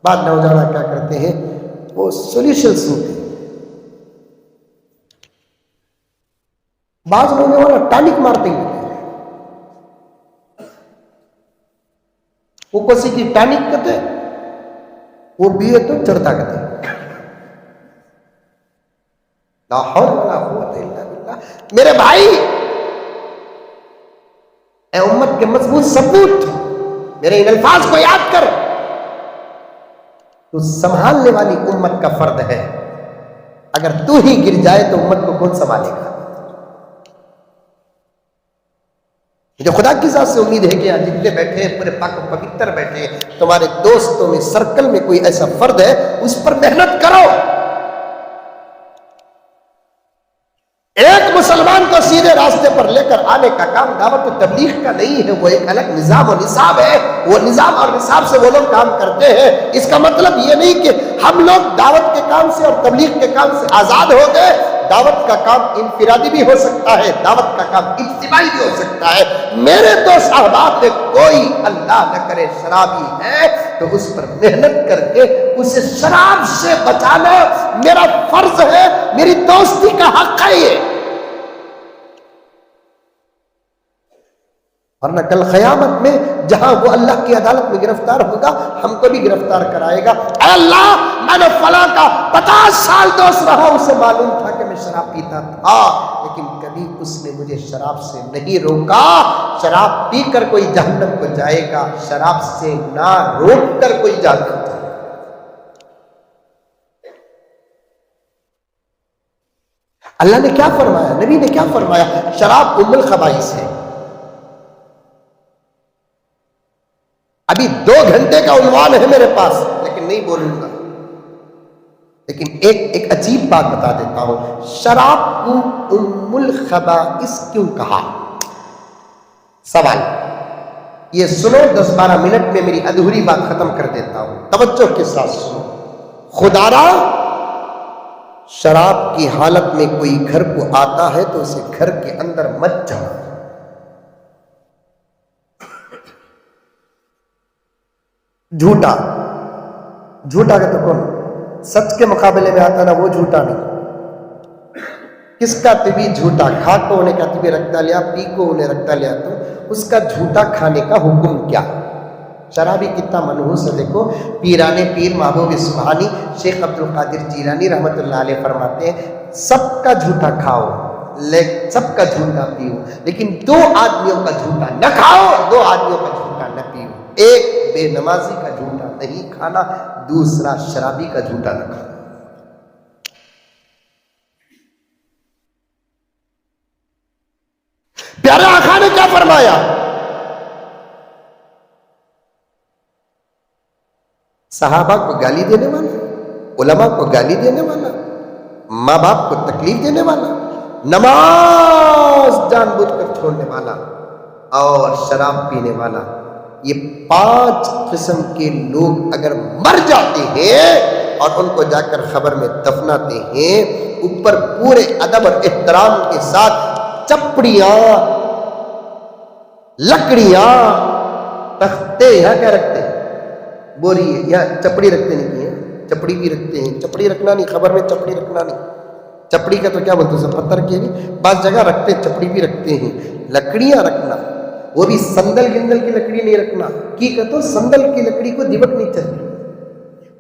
بعض نوجوان کیا کرتے ہیں، وہ سولیوشن سوتے، بعض نوجوان ٹانک مارتے ہیں، وہ کسی کی ٹانک کہتے وہ بیئے تو چڑھتا کہتے۔ لا حول ولا قوت الا باللہ۔ میرے بھائی، اے امت کے مضبوط ثبوت، میرے ان الفاظ کو یاد کر، تو سنبھالنے والی امت کا فرد ہے۔ اگر تو ہی گر جائے تو امت کو کون سنبھالے گا؟ مجھے خدا کی ذات سے امید ہے کہ یہاں جتنے بیٹھے ہیں پورے پاک و پوتر بیٹھے ہیں، تمہارے دوستوں میں، سرکل میں کوئی ایسا فرد ہے، اس پر محنت کرو۔ ایک مسلمان کو سیدھے راستے پر لے کر آنے کا کام دعوت و تبلیغ کا نہیں ہے، وہ ایک الگ نظام و نصاب ہے۔ وہ نظام اور نصاب سے وہ لوگ کام کرتے ہیں۔ اس کا مطلب یہ نہیں کہ ہم لوگ دعوت کے کام سے اور تبلیغ کے کام سے آزاد ہو گئے۔ دعوت کا کام انفرادی بھی ہو سکتا ہے، دعوت کا کام اجتماعی بھی ہو سکتا ہے۔ میرے دوست احباب میں کوئی اللہ نہ کرے شرابی ہے تو اس پر محنت کر کے اسے شراب سے بچانا میرا فرض ہے، میری دوستی کا حق ہے یہ۔ ورنہ کل قیامت میں جہاں وہ اللہ کی عدالت میں گرفتار ہوگا، ہم کو بھی گرفتار کرائے گا۔ اے اللہ، میں نے فلاں کا 50 سال دوست رہا، اسے معلوم تھا کہ میں شراب پیتا تھا، لیکن کبھی اس نے مجھے شراب سے نہیں روکا۔ شراب پی کر کوئی جہنم کو جائے گا، شراب سے نہ روک کر کوئی جہنم جائے گا۔ اللہ نے کیا فرمایا، نبی نے کیا فرمایا؟ شراب ام الخبائث ہے۔ ابھی 2 گھنٹے کا عنوان ہے میرے پاس، لیکن نہیں بولوں گا۔ لیکن ایک عجیب بات بتا دیتا ہوں، شراب کو ام الخبائث کیوں کہا؟ سوال یہ سنو، 10-12 منٹ میں میری ادھوری بات ختم کر دیتا ہوں، توجہ کے ساتھ سنو۔ خدارا، شراب کی حالت میں کوئی گھر کو آتا ہے تو اسے گھر کے اندر مت جانا۔ جھوٹا کا تو کون سچ کے مقابلے میں آتا نا، وہ جھوٹا نہیں۔ کس کا طبی جھوٹا؟ کھا کو انہیں کا طبی رکھتا لیا، پی کو انہیں رکھتا لیا، تو اس کا جھوٹا کھانے کا حکم کیا؟ شرابی کتنا منحوس ہے دیکھو۔ پیران پیر محبوب سبحانی شیخ عبد القادر جیلانی رحمۃ اللہ علیہ فرماتے ہیں، سب کا جھوٹا کھاؤ، سب کا جھوٹا پیو، لیکن 2 آدمیوں کا جھوٹا نہ کھاؤ، 2 آدمیوں کا جھوٹا نہ پیو۔ ایک بے نمازی کا جھوٹا نہیں کھانا، دوسرا شرابی کا جھوٹا نہ کھانا۔ پیارے آقا نے کیا فرمایا؟ صحابہ کو گالی دینے والا، علماء کو گالی دینے والا، ماں باپ کو تکلیف دینے والا، نماز جان بوجھ کر چھوڑنے والا اور شراب پینے والا، یہ 5 قسم کے لوگ اگر مر جاتے ہیں اور ان کو جا کر خبر میں دفناتے ہیں، اوپر پورے ادب اور احترام کے ساتھ چپڑیاں، لکڑیاں، تختے، یہاں کیا رکھتے ہیں؟ بولیے، یہاں چپڑی رکھتے نہیں ہیں، چپڑی بھی رکھتے ہیں، چپڑی رکھنا نہیں، خبر میں چپڑی رکھنا نہیں، چپڑی کا تو کیا بولتے ہیں، پتھر کے نہیں، بعض جگہ رکھتے ہیں، چپڑی بھی رکھتے ہیں، لکڑیاں رکھنا، وہ بھی سندل گندل کی لکڑی نہیں رکھنا، کی کہتے سندل کی لکڑی کو دیوک نہیں چلتی،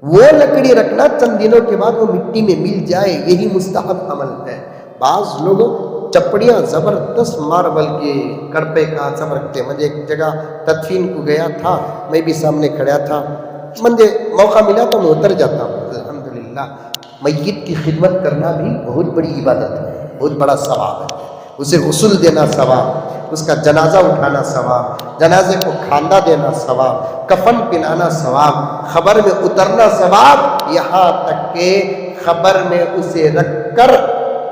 وہ لکڑی رکھنا چند دنوں کے بعد وہ مٹی میں مل جائے، یہی مستحب عمل ہے۔ بعض لوگوں چپڑیاں زبردست ماربل کے کڑپے کا سب رکھتے. مجھے ایک جگہ تدفین کو گیا تھا، میں بھی سامنے کھڑا تھا، مجھے موقع ملا تو میں اتر جاتا ہوں. الحمدللہ میت کی خدمت کرنا بھی بہت بڑی عبادت ہے، بہت بڑا ثواب ہے. اسے غسل دینا ثواب، اس کا جنازہ اٹھانا ثواب، جنازے کو کھانا دینا ثواب، کفن پہنانا ثواب، خبر میں اترنا ثواب، یہاں تک کہ خبر میں اسے رکھ کر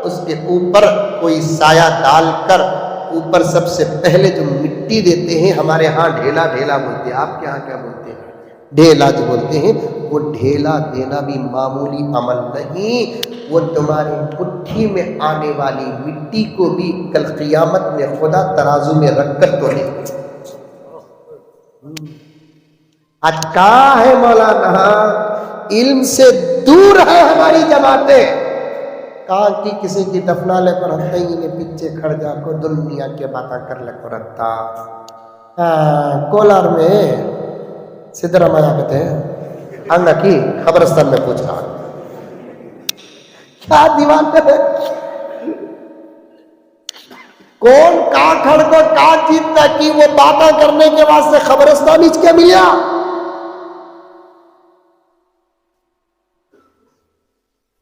اس کے اوپر کوئی سایہ ڈال کر اوپر سب سے پہلے جو مٹی دیتے ہیں، ہمارے ہاں ڈھیلا ڈھیلا بولتے ہیں، آپ کے ہاں کیا بولتے ہیں؟ ڈھیلا جو بولتے ہیں، وہ ڈھیلا دینا بھی معمولی عمل نہیں، وہ تمہاری مٹھی میں آنے والی مٹی کو بھی کل قیامت میں خدا ترازو میں رکھ کر تو لے. آج کہاں ہے مولانا؟ علم سے دور ہے ہماری جماعتیں. کہاں کی کسی کی دفنالے پر ہم نے پیچھے کھڑ جا کو دنیا کے باتیں کر لے کو رکھتا. کولار میں سدھرامیا کہتے ہیں انگا کی قبرستان میں پوچھا کیا دیوان پہ کون کا کھڑ کو کا جیتتا کی وہ باتیں کرنے کے واسطے قبرستان اس کے ملیا.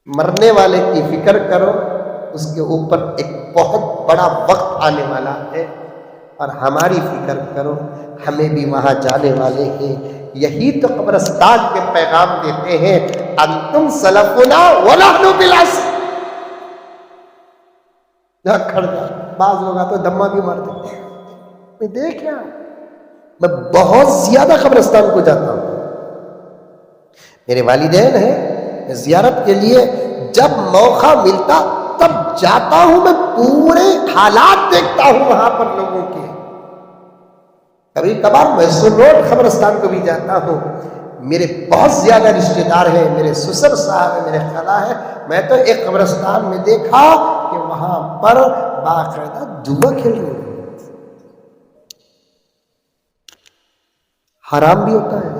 مرنے والے کی فکر کرو، اس کے اوپر ایک بہت بڑا وقت آنے والا ہے، اور ہماری فکر کرو، ہمیں بھی وہاں جانے والے ہیں. یہی تو قبرستان کے پیغام دیتے ہیں، انتم سلفنا ونحن بالاصل. جا کھڑ جا. بعض لوگ تو دمہ بھی مار دیتے ہیں. میں دیکھ رہا ہوں، میں بہت زیادہ قبرستان کو جاتا ہوں. میرے والدین ہیں، میں زیارت کے لیے جب موقع ملتا تب جاتا ہوں. میں پورے حالات دیکھتا ہوں وہاں پر لوگوں کے. کبھی کبھار میسور روڈ قبرستان کو بھی جاتا ہوں. میرے بہت زیادہ رشتہ دار ہیں، میرے سسر صاحب ہے، میرے خالہ ہے. میں تو ایک قبرستان میں دیکھا کہ وہاں پر باقاعدہ جوا کھیل رہے ہیں. حرام بھی ہوتا ہے.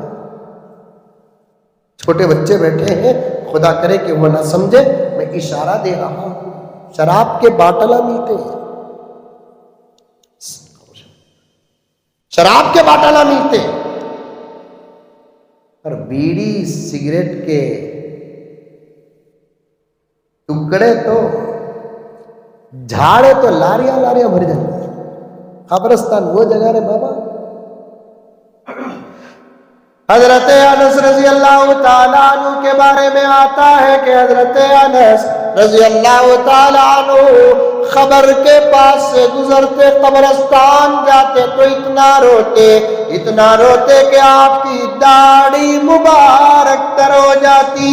چھوٹے بچے بیٹھے ہیں، خدا کرے کہ وہ نہ سمجھے، میں اشارہ دے رہا ہوں. شراب کے باٹلا ملتے ہیں، شراب کے باٹلا ملتے ہیں، اور بیڑی سگریٹ کے ٹکڑے تو جھاڑے تو لاریاں لاریاں بھر جاتے ہیں. قبرستان وہ جگہ رہے بابا. حضرت انس رضی اللہ تعالیٰ عنہ کے بارے میں آتا ہے کہ حضرت انس رضی اللہ تعالیٰ عنہ قبر کے پاس سے گزرتے، قبرستان جاتے تو اتنا روتے کہ آپ کی داڑھی مبارک تر ہو جاتی.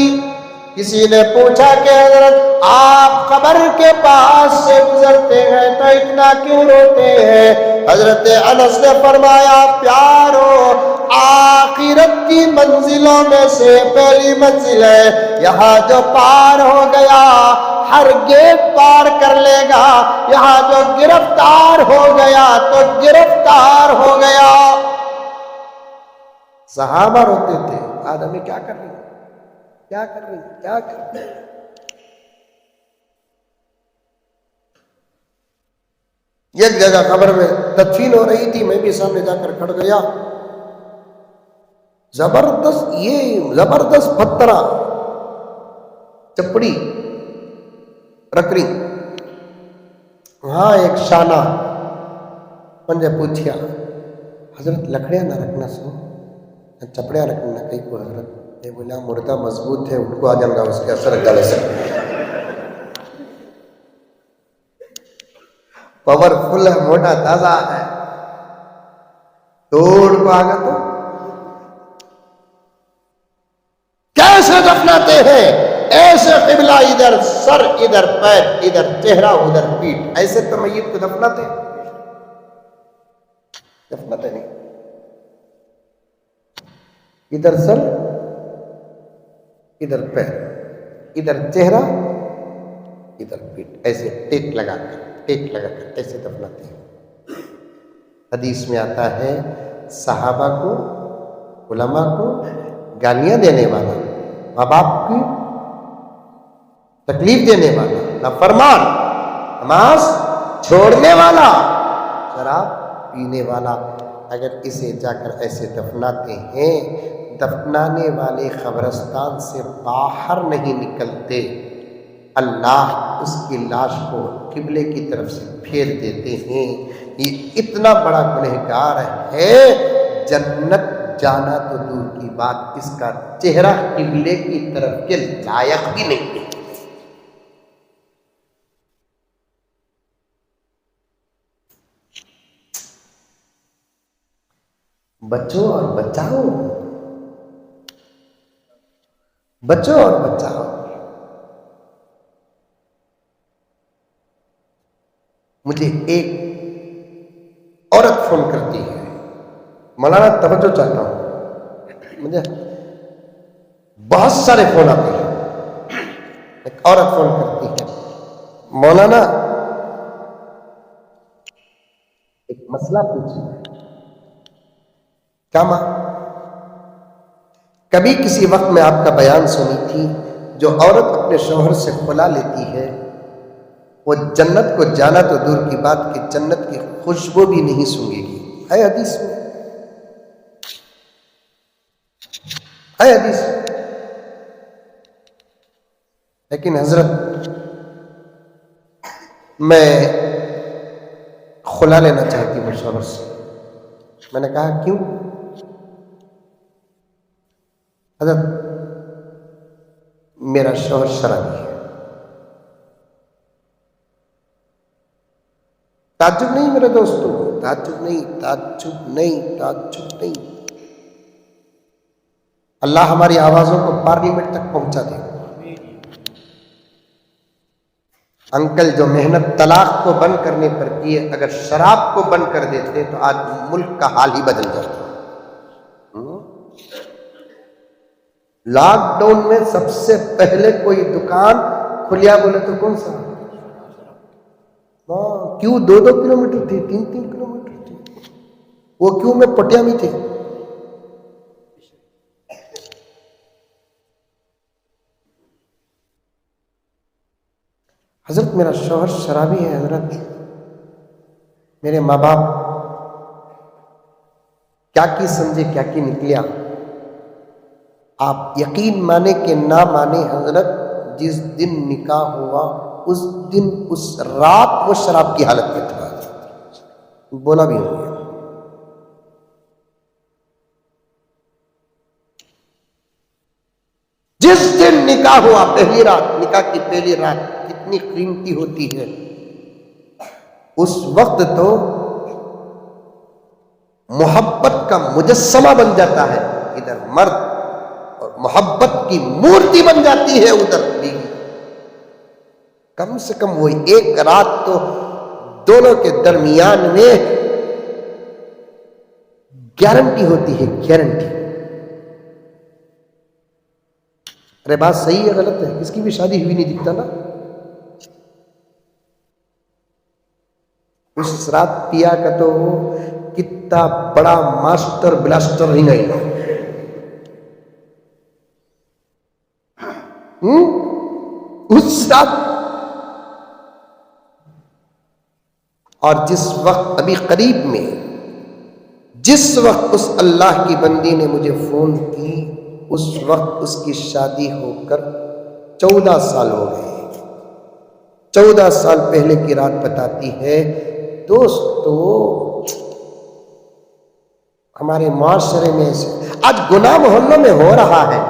کسی نے پوچھا کہ حضرت آپ قبر کے پاس سے گزرتے ہیں تو اتنا کیوں روتے ہیں؟ حضرت انس نے فرمایا، پیارو، آخرت کی منزلوں میں سے پہلی منزل ہے. یہاں جو پار ہو گیا ہر گیٹ پار کر لے گا. یہاں جو گرفتار ہو گیا تو گرفتار ہو گیا. صحابہ روتے تھے، آدمی کیا کر رہی کیا کر رہی کیا کر رہی. ایک جگہ قبر میں تدفین ہو رہی تھی، میں بھی سامنے جا کر کھڑ گیا. زبردست پتھرا چپڑی رکڑی. وہاں ایک شانہ مجھے پوچھیا، حضرت لکڑیاں نہ رکھنا سو، چپڑیاں رکھنا کہیں کو. حضرت یہ بولا مردہ مضبوط ہے، اٹھ کو آ جاؤں گا اس کے اثر ڈالے سے پاورفل ہے، موٹا تازہ ہے. توڑ کو آگا تو کیسے دفناتے ہیں؟ ایسے قبلہ ادھر سر، ادھر پیر، ادھر چہرہ، ادھر پیٹھ. ایسے تو میت کو دفناتے نہیں. ادھر سر، ادھر پیر، ادھر چہرہ، ادھر پیٹھ، ایسے ٹیک لگا کر ایسے دفناتے ہیں. حدیث میں آتا ہے، صحابہ کو، علماء کو گالیاں دینے والا، ماں باپ کی تکلیف دینے والا، نافرمان، نماز چھوڑنے والا، شراب پینے والا، اگر اسے جا کر ایسے دفناتے ہیں، دفنانے والے قبرستان سے باہر نہیں نکلتے، اللہ اس کی لاش کو قبلے کی طرف سے پھیر دیتے ہیں۔ یہ اتنا بڑا گنہگار ہے، جنت جانا تو دور کی بات، اس کا چہرہ قبلے کی طرف کے لائق بھی نہیں ہے۔ بچو اور بچاؤ، بچو اور بچاؤ۔ مجھے ایک عورت فون کرتی ہے، مولانا توجہ چاہتا ہوں، مجھے بہت سارے فون آتے ہیں۔ ایک عورت فون کرتی ہے، مولانا ایک مسئلہ پوچھنا ہے۔ کیا ماں؟ کبھی کسی وقت میں آپ کا بیان سنی تھی، جو عورت اپنے شوہر سے خلا لیتی ہے وہ جنت کو جانا تو دور کی بات کہ جنت کی خوشبو بھی نہیں سونگے گی، ہے حدیث میں، ہے حدیث میں۔ لیکن حضرت میں خلا لینا چاہتی ہوں شوہر سے۔ میں نے کہا کیوں؟ حضرت میرا شوہر شرابی ہے۔ تعجب نہیں میرے دوستوں، تعجب نہیں، تعجب نہیں، تعجب نہیں۔ اللہ ہماری آوازوں کو پارلیمنٹ تک پہنچا دے۔ انکل جو محنت طلاق کو بند کرنے پر کی ہے، اگر شراب کو بند کر دیتے تو آج ملک کا حال ہی بدل جاتا۔ لاک ڈاؤن میں سب سے پہلے کوئی دکان کھلیا بولے تو کون سا؟ کیوں 2-2 کلومیٹر تھی، 3-3 کلومیٹر تھی، وہ کیوں میں پٹیا میں تھے۔ حضرت میرا شوہر شرابی ہے، حضرت میرے ماں باپ کیا کی سمجھے کیا کی نکلیا۔ آپ یقین مانے کہ نہ مانے حضرت، جس دن نکاح ہوا اس دن اس رات وہ شراب کی حالت میں تھا، بولا بھی ہو گیا۔ جس دن نکاح ہوا پہلی رات، نکاح کی پہلی رات کتنی قیمتی ہوتی ہے، اس وقت تو محبت کا مجسمہ بن جاتا ہے ادھر مرد، اور محبت کی مورتی بن جاتی ہے ادھر بیوی۔ کم سے کم وہ ایک رات تو دونوں کے درمیان میں گارنٹی ہوتی ہے، گارنٹی۔ ارے بات صحیح ہے غلط ہے؟ کس کی بھی شادی ہوئی نہیں دکھتا نا۔ اس رات پیا کا تو کتنا بڑا ماسٹر بلاسٹر ہی نہیں ہے۔ اس رات، اور جس وقت ابھی قریب میں، جس وقت اس اللہ کی بندی نے مجھے فون کی، اس وقت اس کی شادی ہو کر 14 سال ہو گئے۔ 14 سال پہلے کی رات بتاتی ہے دوستو، ہمارے معاشرے میں آج گناہ محلوں میں ہو رہا ہے،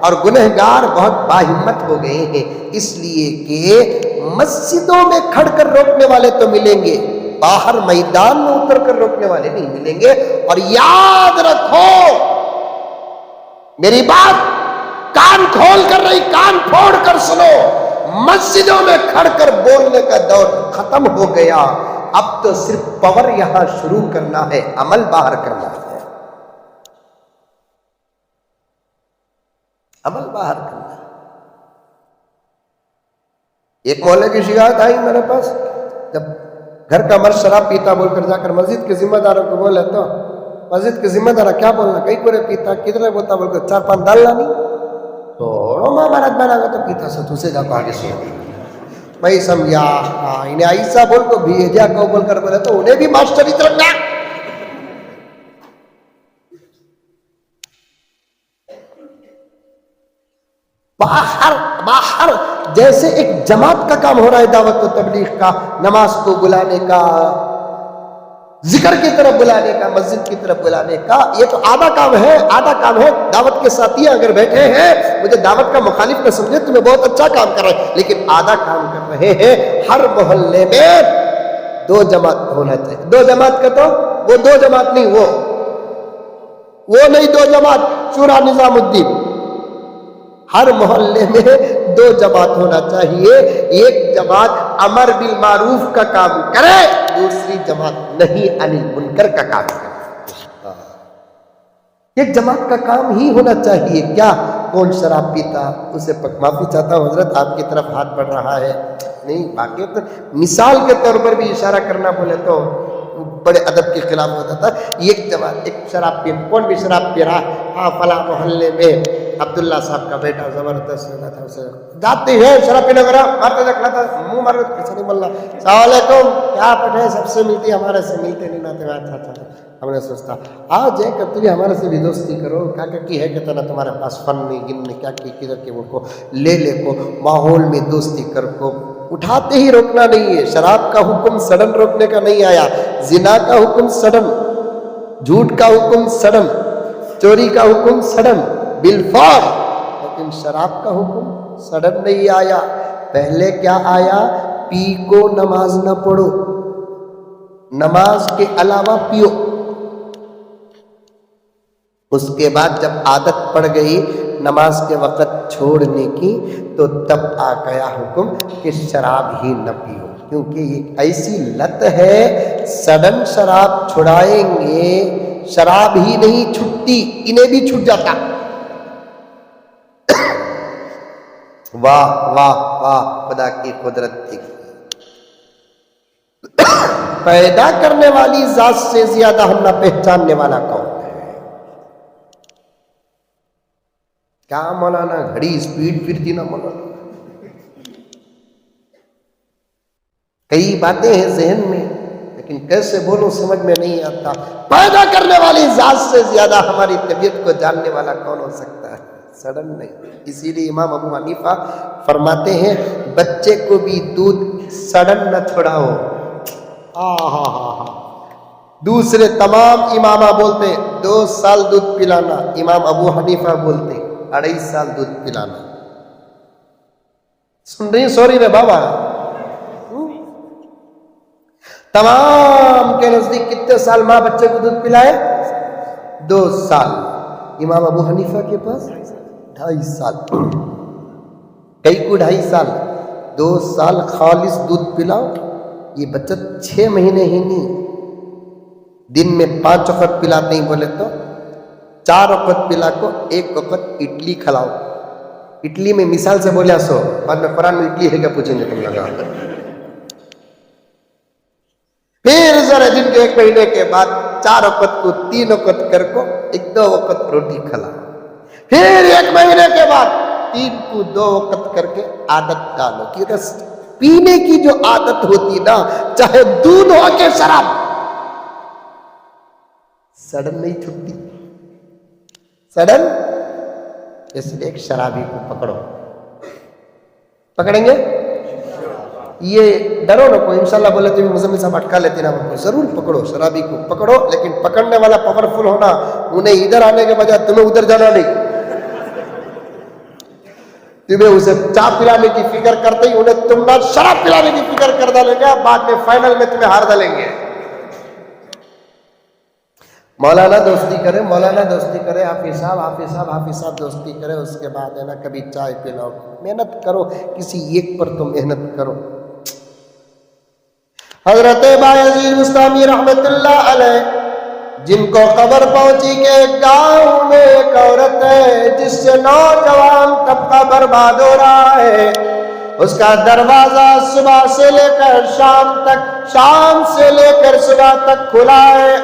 اور گنہگار بہت باہمت ہو گئے ہیں، اس لیے کہ مسجدوں میں کھڑ کر روکنے والے تو ملیں گے، باہر میدان میں اتر کر روکنے والے نہیں ملیں گے۔ اور یاد رکھو میری بات، کان کھول کر نہیں، کان پھوڑ کر سنو، مسجدوں میں کھڑ کر بولنے کا دور ختم ہو گیا، اب تو صرف پاور یہاں شروع کرنا ہے، عمل باہر کرنا ہے، عمل باہر کرنا ہے۔ ایک محلے کی شکایت آئی میرے پاس، جب گھر کا مرد شراب پیتا بول کر جا کر مسجد کے ذمہ داروں کو بولے تو مسجد کے ذمہ دار کیا بولنا، کئی پورے پیتا کتنے بولتا بول کر 4-5 ڈالنا نہیں، تو ماں مرد بنا گا تو پیتا سے دوسرے جا کو آگے سو میں سمجھا انہیں عیسیٰ بول کو بھیجا کو بول کر بولے تو انہیں بھی ماسٹر ہی ترنگا. باہر جیسے ایک جماعت کا کام ہو رہا ہے دعوت و تبلیغ کا، نماز کو بلانے کا، ذکر کی طرف بلانے کا، مسجد کی طرف بلانے کا، یہ تو آدھا کام ہے. دعوت کے ساتھی اگر بیٹھے ہیں مجھے دعوت کا مخالف نہ سمجھے، تمہیں بہت اچھا کام کر رہے ہیں، لیکن آدھا کام کر رہے ہیں. ہر محلے میں 2 جماعت ہونا چاہیے. 2 جماعت کا تو وہ 2 جماعت نہیں، وہ نہیں 2 جماعت شورا نظام الدین. ہر محلے میں 2 جماعت ہونا چاہیے. ایک جماعت امر بالمعروف کا کام کرے، دوسری جماعت نہیں عن المنکر کا کام کرے. ایک جماعت کا کام ہی ہونا چاہیے. کیا کون شراب پیتا اسے معافی چاہتا ہوں حضرت، آپ کی طرف ہاتھ بڑھ رہا ہے نہیں، باقی تو مثال کے طور پر بھی اشارہ کرنا بولے تو بڑے ادب کے خلاف ہوتا تھا. ایک جماعت ایک شراب پی، کون بھی شراب پی رہا، ہاں فلاں محلے میں عبداللہ صاحب کا بیٹا زبردست ہوتا تھا، اسے جاتے ہیں شراب پینے وغیرہ مارتا دیکھنا تھا، منہ مار کچھ نہیں بولنا، السلام علیکم کیا پڑھے، سب سے ملتی ہمارے سے ملتے نہیں ناتے. اچھا ہم نے سوچتا آج ہے کب تھی ہمارے سے بھی دوستی کرو، کیا کی ہے کہ تمہارے پاس فن نہیں گن نہیں کیا کی کدھر کے وہ کو لے کو ماحول میں دوستی کر کو اٹھاتے ہی روکنا نہیں ہے. شراب کا حکم سڈن روکنے کا نہیں آیا، زنا کا حکم سڈن، جھوٹ کا حکم سڈن، چوری کا حکم سڈن بالفعل، لیکن شراب کا حکم سڈن نہیں آیا. پہلے کیا آیا، پی کو نماز نہ پڑھو، نماز کے علاوہ پیو. اس کے بعد جب عادت پڑ گئی نماز کے وقت چھوڑنے کی تو تب آ گیا حکم کہ شراب ہی نہ پیو، کیونکہ یہ ایسی لت ہے سڈن شراب چھڑائیں گے، شراب ہی نہیں چھٹتی انہیں بھی چھٹ جاتا. واہ واہ واہ خدا کی قدرت تھی. پیدا کرنے والی ذات سے زیادہ ہم نہ پہچاننے والا کون ہے. کیا مولانا گھڑی اسپیڈ پھرتی نا مولانا، کئی باتیں ہیں ذہن میں لیکن کیسے بولوں سمجھ میں نہیں آتا. پیدا کرنے والی ذات سے زیادہ ہماری طبیعت کو جاننے والا کون ہو سکتا ہے، سڈن نہیں. اسی لیے امام ابو حنیفہ فرماتے ہیں بچے کو بھی دودھ سڈن نہ چھڑاؤ. دوسرے تمام امامہ بولتے 2 سال دودھ پلانا، امام ابو حنیفہ بولتے 2.5 سال دودھ پلانا. سن رہی سوری رے بابا. تمام کے نزدیک کتنے سال ماں بچے کو دودھ پلائے، 2 سال. امام ابو حنیفہ کے پاس 2.5 سال، کئی کو 2.5 سال، 2 سال خالص دودھ پلاؤ. یہ بچہ 6 مہینے ہی نہیں، دن میں 5 وقت پلاتے ہی بولے تو 4 وقت پلا کو 1 وقت اڈلی کھلاؤ. اڈلی میں مثال سے بولیا سو، بعد میں قرآن میں اڈلی ہے کیا پوچھیں گے تم لگا. پھر ذرا دن کے 1 مہینے کے بعد 4 وقت کو 3 وقت کر کو 1-2 وقت روٹی کھلاؤ. پھر 1 مہینے کے بعد 3 کو 2 وقت کر کے عادت ڈالو کہ رس پینے کی جو عادت ہوتی نا، چاہے دودھ ہو کے شراب، سڈن نہیں چھٹتی. سڈن اس لیے ایک شرابی کو پکڑو، پکڑیں گے یہ ڈرو نہ کوئی، انشاءاللہ بولے تو مزمل صاحب اٹکا لیتے نا، ضرور پکڑو شرابی کو پکڑو، لیکن پکڑنے والا پاورفل ہونا، انہیں ادھر آنے کے بجائے تمہیں ادھر جانا نہیں. تمہیں اسے چائے پلانے کی فکر کرتے ہی انہیں تم نہ شراب پلانے کی فکر کر ڈالیں گے، بعد میں فائنل میں تمہیں ہار ڈالیں گے. مولانا دوستی کرے، مولانا دوستی کرے، حافظ صاحب دوستی کرے، اس کے بعد ہے نا کبھی چائے پلاؤ. محنت کرو، کسی ایک پر تو محنت کرو. حضرت بایزید بستامی رحمت اللہ علیہ، جن کو خبر پہنچی کہ گاؤں میں ایک عورت ہے جس سے نوجوان طبقہ برباد ہو رہا ہے، اس کا دروازہ صبح سے لے کر شام تک، شام سے لے کر صبح تک کھلا ہے.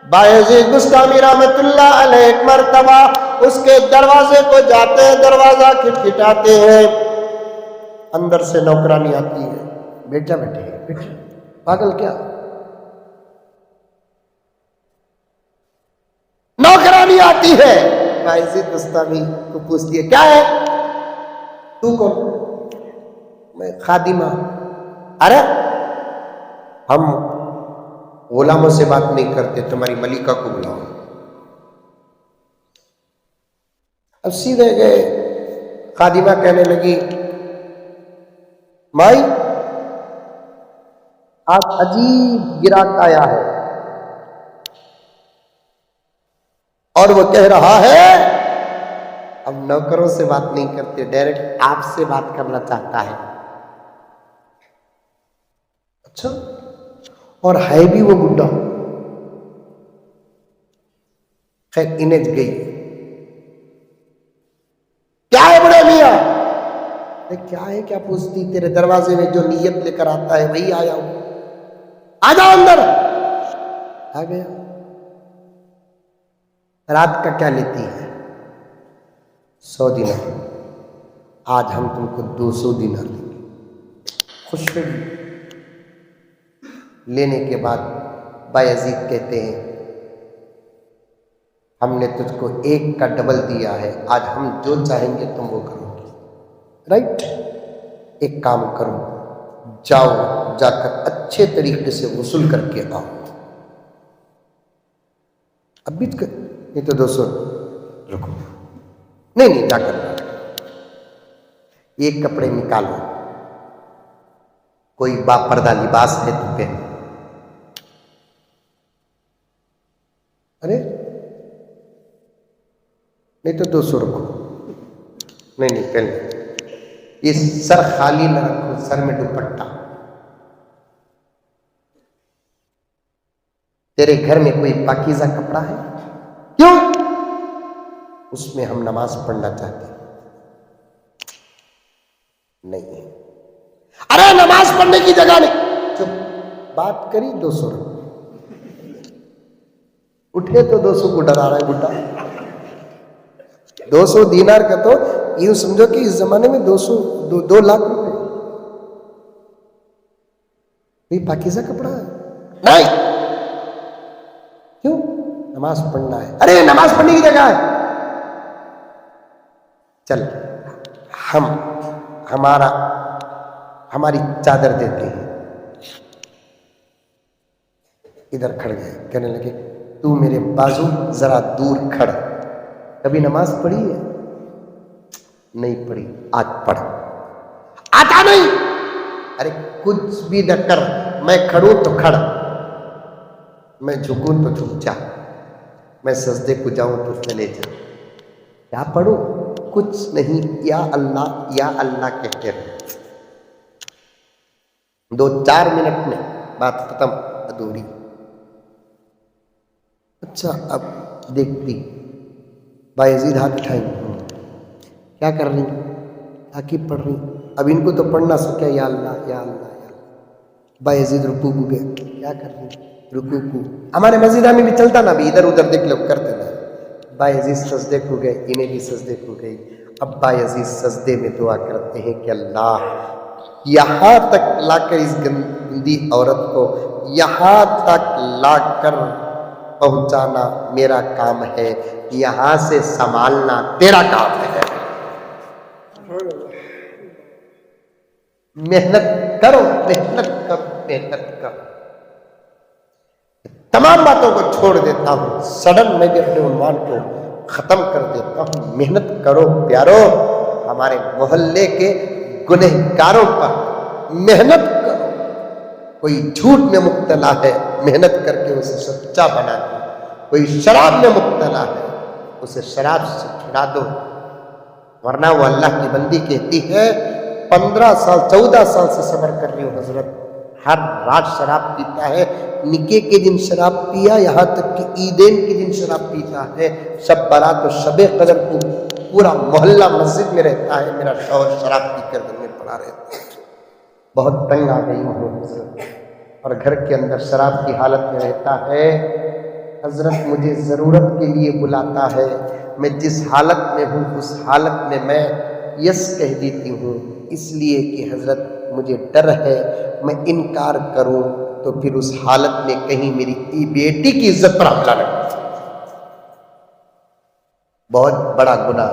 بایزید بستامی رحمت اللہ علیہ ایک مرتبہ اس کے دروازے کو جاتے ہیں، دروازہ کھٹکھٹاتے ہیں. اندر سے نوکرانی آتی ہے، بیٹھ جا بیٹھے بیٹھ جا، پاگل کیا؟ نوکرانی آتی ہے، باعزت بستامی کو پوچھتی ہے کیا ہے؟ تو کون؟ میں خادمہ۔ ارے ہم غلاموں سے بات نہیں کرتے، تمہاری ملکہ کو بلاؤ۔ اب سیدھے گئے، خادمہ کہنے لگی مائی آج عجیب گراہک آیا ہے، اور وہ کہہ رہا ہے ہم نوکروں سے بات نہیں کرتے، ڈائریکٹ آپ سے بات کرنا چاہتا ہے۔ اچھا، اور ہے بھی وہ بڈھا؟ خیر انہیں گئی، کیا ہے بڑے میاں؟ کیا ہے کیا پوچھتی، تیرے دروازے میں جو نیت لے کر آتا ہے وہی آیا ہوں، آ جاؤ اندر۔ آ گیا۔ رات کا کیا لیتی ہے؟ 100 دینار۔ آج ہم تم کو 200 دینار دیں گے۔ خوش ہوگی؟ لینے کے بعد بایزید کہتے ہیں ہم نے تجھ کو 1 کا ڈبل دیا ہے، آج ہم جو چاہیں گے تم وہ کرو گی، رائٹ؟ ایک کام کرو، جاؤ جا کر اچھے طریقے سے غسل کر کے آؤ۔ اب بیچ کر نہیں تو 200 رکو، نہیں جا کر ایک کپڑے نکالو، کوئی باپردہ لباس ہے تو پہن۔ ارے نہیں تو 200 رکھو، نہیں پہن، یہ سر خالی نہ رکھو، سر میں دوپٹہ۔ تیرے گھر میں کوئی پاکیزہ کپڑا ہے؟ کیوں؟ اس میں ہم نماز پڑھنا چاہتے ہیں۔ نہیں، ارے نماز پڑھنے کی جگہ نہیں، چپ، بات کری 200 رکھو۔ اٹھے تو 200 کو ڈرا رہا ہے بڈھا۔ 200 دینار کا تو یوں سمجھو کہ اس زمانے میں 2 لاکھ روپے۔ یہ پاکیزہ کپڑا ہے؟ نہیں۔ کیوں؟ نماز پڑھنا ہے۔ ارے نماز پڑھنے کی جگہ ہے، چل ہماری چادر دیتے ہیں۔ ادھر کھڑ گئے، کہنے لگے تو میرے بازو ذرا دور کھڑ، کبھی نماز پڑھی ہے؟ نہیں پڑھی، آج پڑھ۔ آتا نہیں؟ ارے کچھ بھی نہ کر، میں کھڑوں تو کھڑ، میں جھکوں تو جھک جا، میں سجدے کو جاؤں تو چلے جا۔ کیا پڑھوں؟ کچھ نہیں، یا اللہ کہتے رہے۔ 2-4 منٹ میں بات ختم، ادھوری۔ اچھا اب دیکھتی بایزید ہاتھ اٹھائیں، کیا کر رہی؟ عاقب پڑھ رہی۔ اب ان کو تو پڑھنا سکیا، یا اللہ یا اللہ یا اللہ۔ بایزید رکوع کو گئے، کیا کر رہی؟ رکوع کو۔ ہمارے مسجد میں بھی چلتا نا، بھی ادھر ادھر دیکھ لو کرتے نا۔ بایزید سجدے کو گئے، انہیں بھی سجدے کو گئی۔ اب بایزید سجدے میں دعا کرتے ہیں کہ اللہ یہاں تک لا کر اس گندی عورت کو یہاں تک لا کر پہنچانا میرا کام ہے، یہاں سے سنبھالنا تیرا کام ہے۔ محنت کرو، محنت کرو، محنت کرو۔ تمام باتوں کو چھوڑ دیتا ہوں، سڈن میں بھی اپنے عنوان کو ختم کر دیتا ہوں۔ محنت کرو پیارو، ہمارے محلے کے گنہگاروں پر محنت کرو۔ کوئی جھوٹ میں مبتلا ہے، محنت کر کے اسے سچا بنا دو۔ کوئی شراب میں مبتلا ہے، اسے شراب سے چھڑا دو، ورنہ وہ اللہ کی بندی کہتی ہے 15 سال 14 سال سے صبر کر رہی ہوں حضرت، ہر رات شراب پیتا ہے، نکاح کے دن شراب پیا، یہاں تک کہ عیدین کے دن شراب پیتا ہے، شب برات و شب قدر کو پورا محلہ مسجد میں رہتا ہے، میرا شوہر شراب پی کر دن میں پڑا رہتا ہے۔ بہت تنگ آ گئی ہوں حضرت، اور گھر کے اندر شراب کی حالت میں رہتا ہے۔ حضرت مجھے ضرورت کے لیے بلاتا ہے، میں جس حالت میں ہوں اس حالت میں میں یس کہہ دیتی ہوں، اس لیے کہ حضرت مجھے ڈر ہے میں انکار کروں تو پھر اس حالت میں کہیں میری بیٹی کی عزت پر حملہ نہ کر۔ بہت بڑا گناہ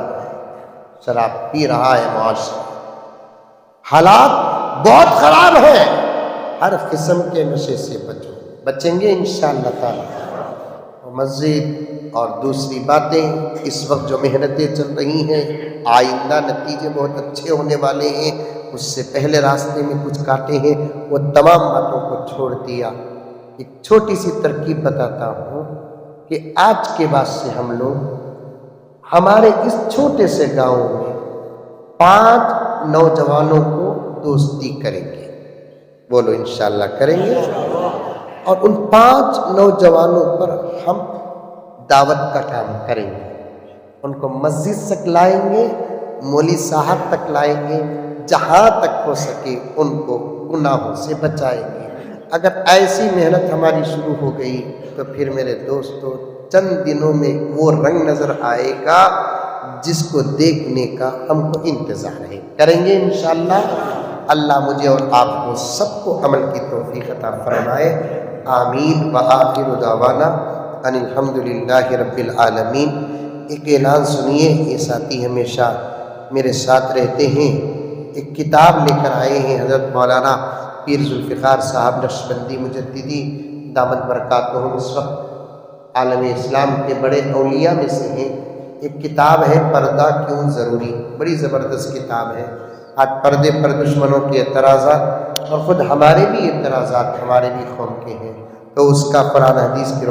شراب پی رہا ہے معاشرہ، حالات بہت خراب ہیں، ہر قسم کے نشے سے بچو، بچیں گے انشاءاللہ تعالی۔ مزید اور دوسری باتیں، اس وقت جو محنتیں چل رہی ہیں آئندہ نتیجے بہت اچھے ہونے والے ہیں، اس سے پہلے راستے میں کچھ کاٹے ہیں، وہ تمام باتوں کو چھوڑ دیا۔ ایک چھوٹی سی ترکیب بتاتا ہوں کہ آج کے بعد سے ہم لوگ ہمارے اس چھوٹے سے گاؤں میں 5 نوجوانوں کو دوستی کریں گے، بولو انشاءاللہ کریں گے، اور ان 5 نوجوانوں پر ہم دعوت کا کام کریں گے، ان کو مسجد تک لائیں گے، مولوی صاحب تک لائیں گے، جہاں تک ہو سکے ان کو گناہوں سے بچائیں گے۔ اگر ایسی محنت ہماری شروع ہو گئی تو پھر میرے دوستو چند دنوں میں وہ رنگ نظر آئے گا جس کو دیکھنے کا ہم کو انتظار ہے، کریں گے انشاءاللہ۔ اللہ مجھے اور آپ کو سب کو عمل کی توفیق عطا فرمائے، آمین۔ وآخر دعوانا ان الحمدللہ رب العالمین۔ ایک اعلان سنیے، یہ ساتھی ہمیشہ میرے ساتھ رہتے ہیں، ایک کتاب لے کر آئے ہیں حضرت مولانا پیر ذوالفقار صاحب نقشبندی مجددی دامت برکاتہم، اس وقت عالم اسلام کے بڑے اولیاء میں سے ہیں۔ ایک کتاب ہے پردہ کیوں ضروری، بڑی زبردست کتاب ہے۔ آج پردے پر دشمنوں کے اعتراضات اور خود ہمارے بھی اعتراضات ہمارے بھی قوم کے ہیں، تو اس کا قرآن حدیث کی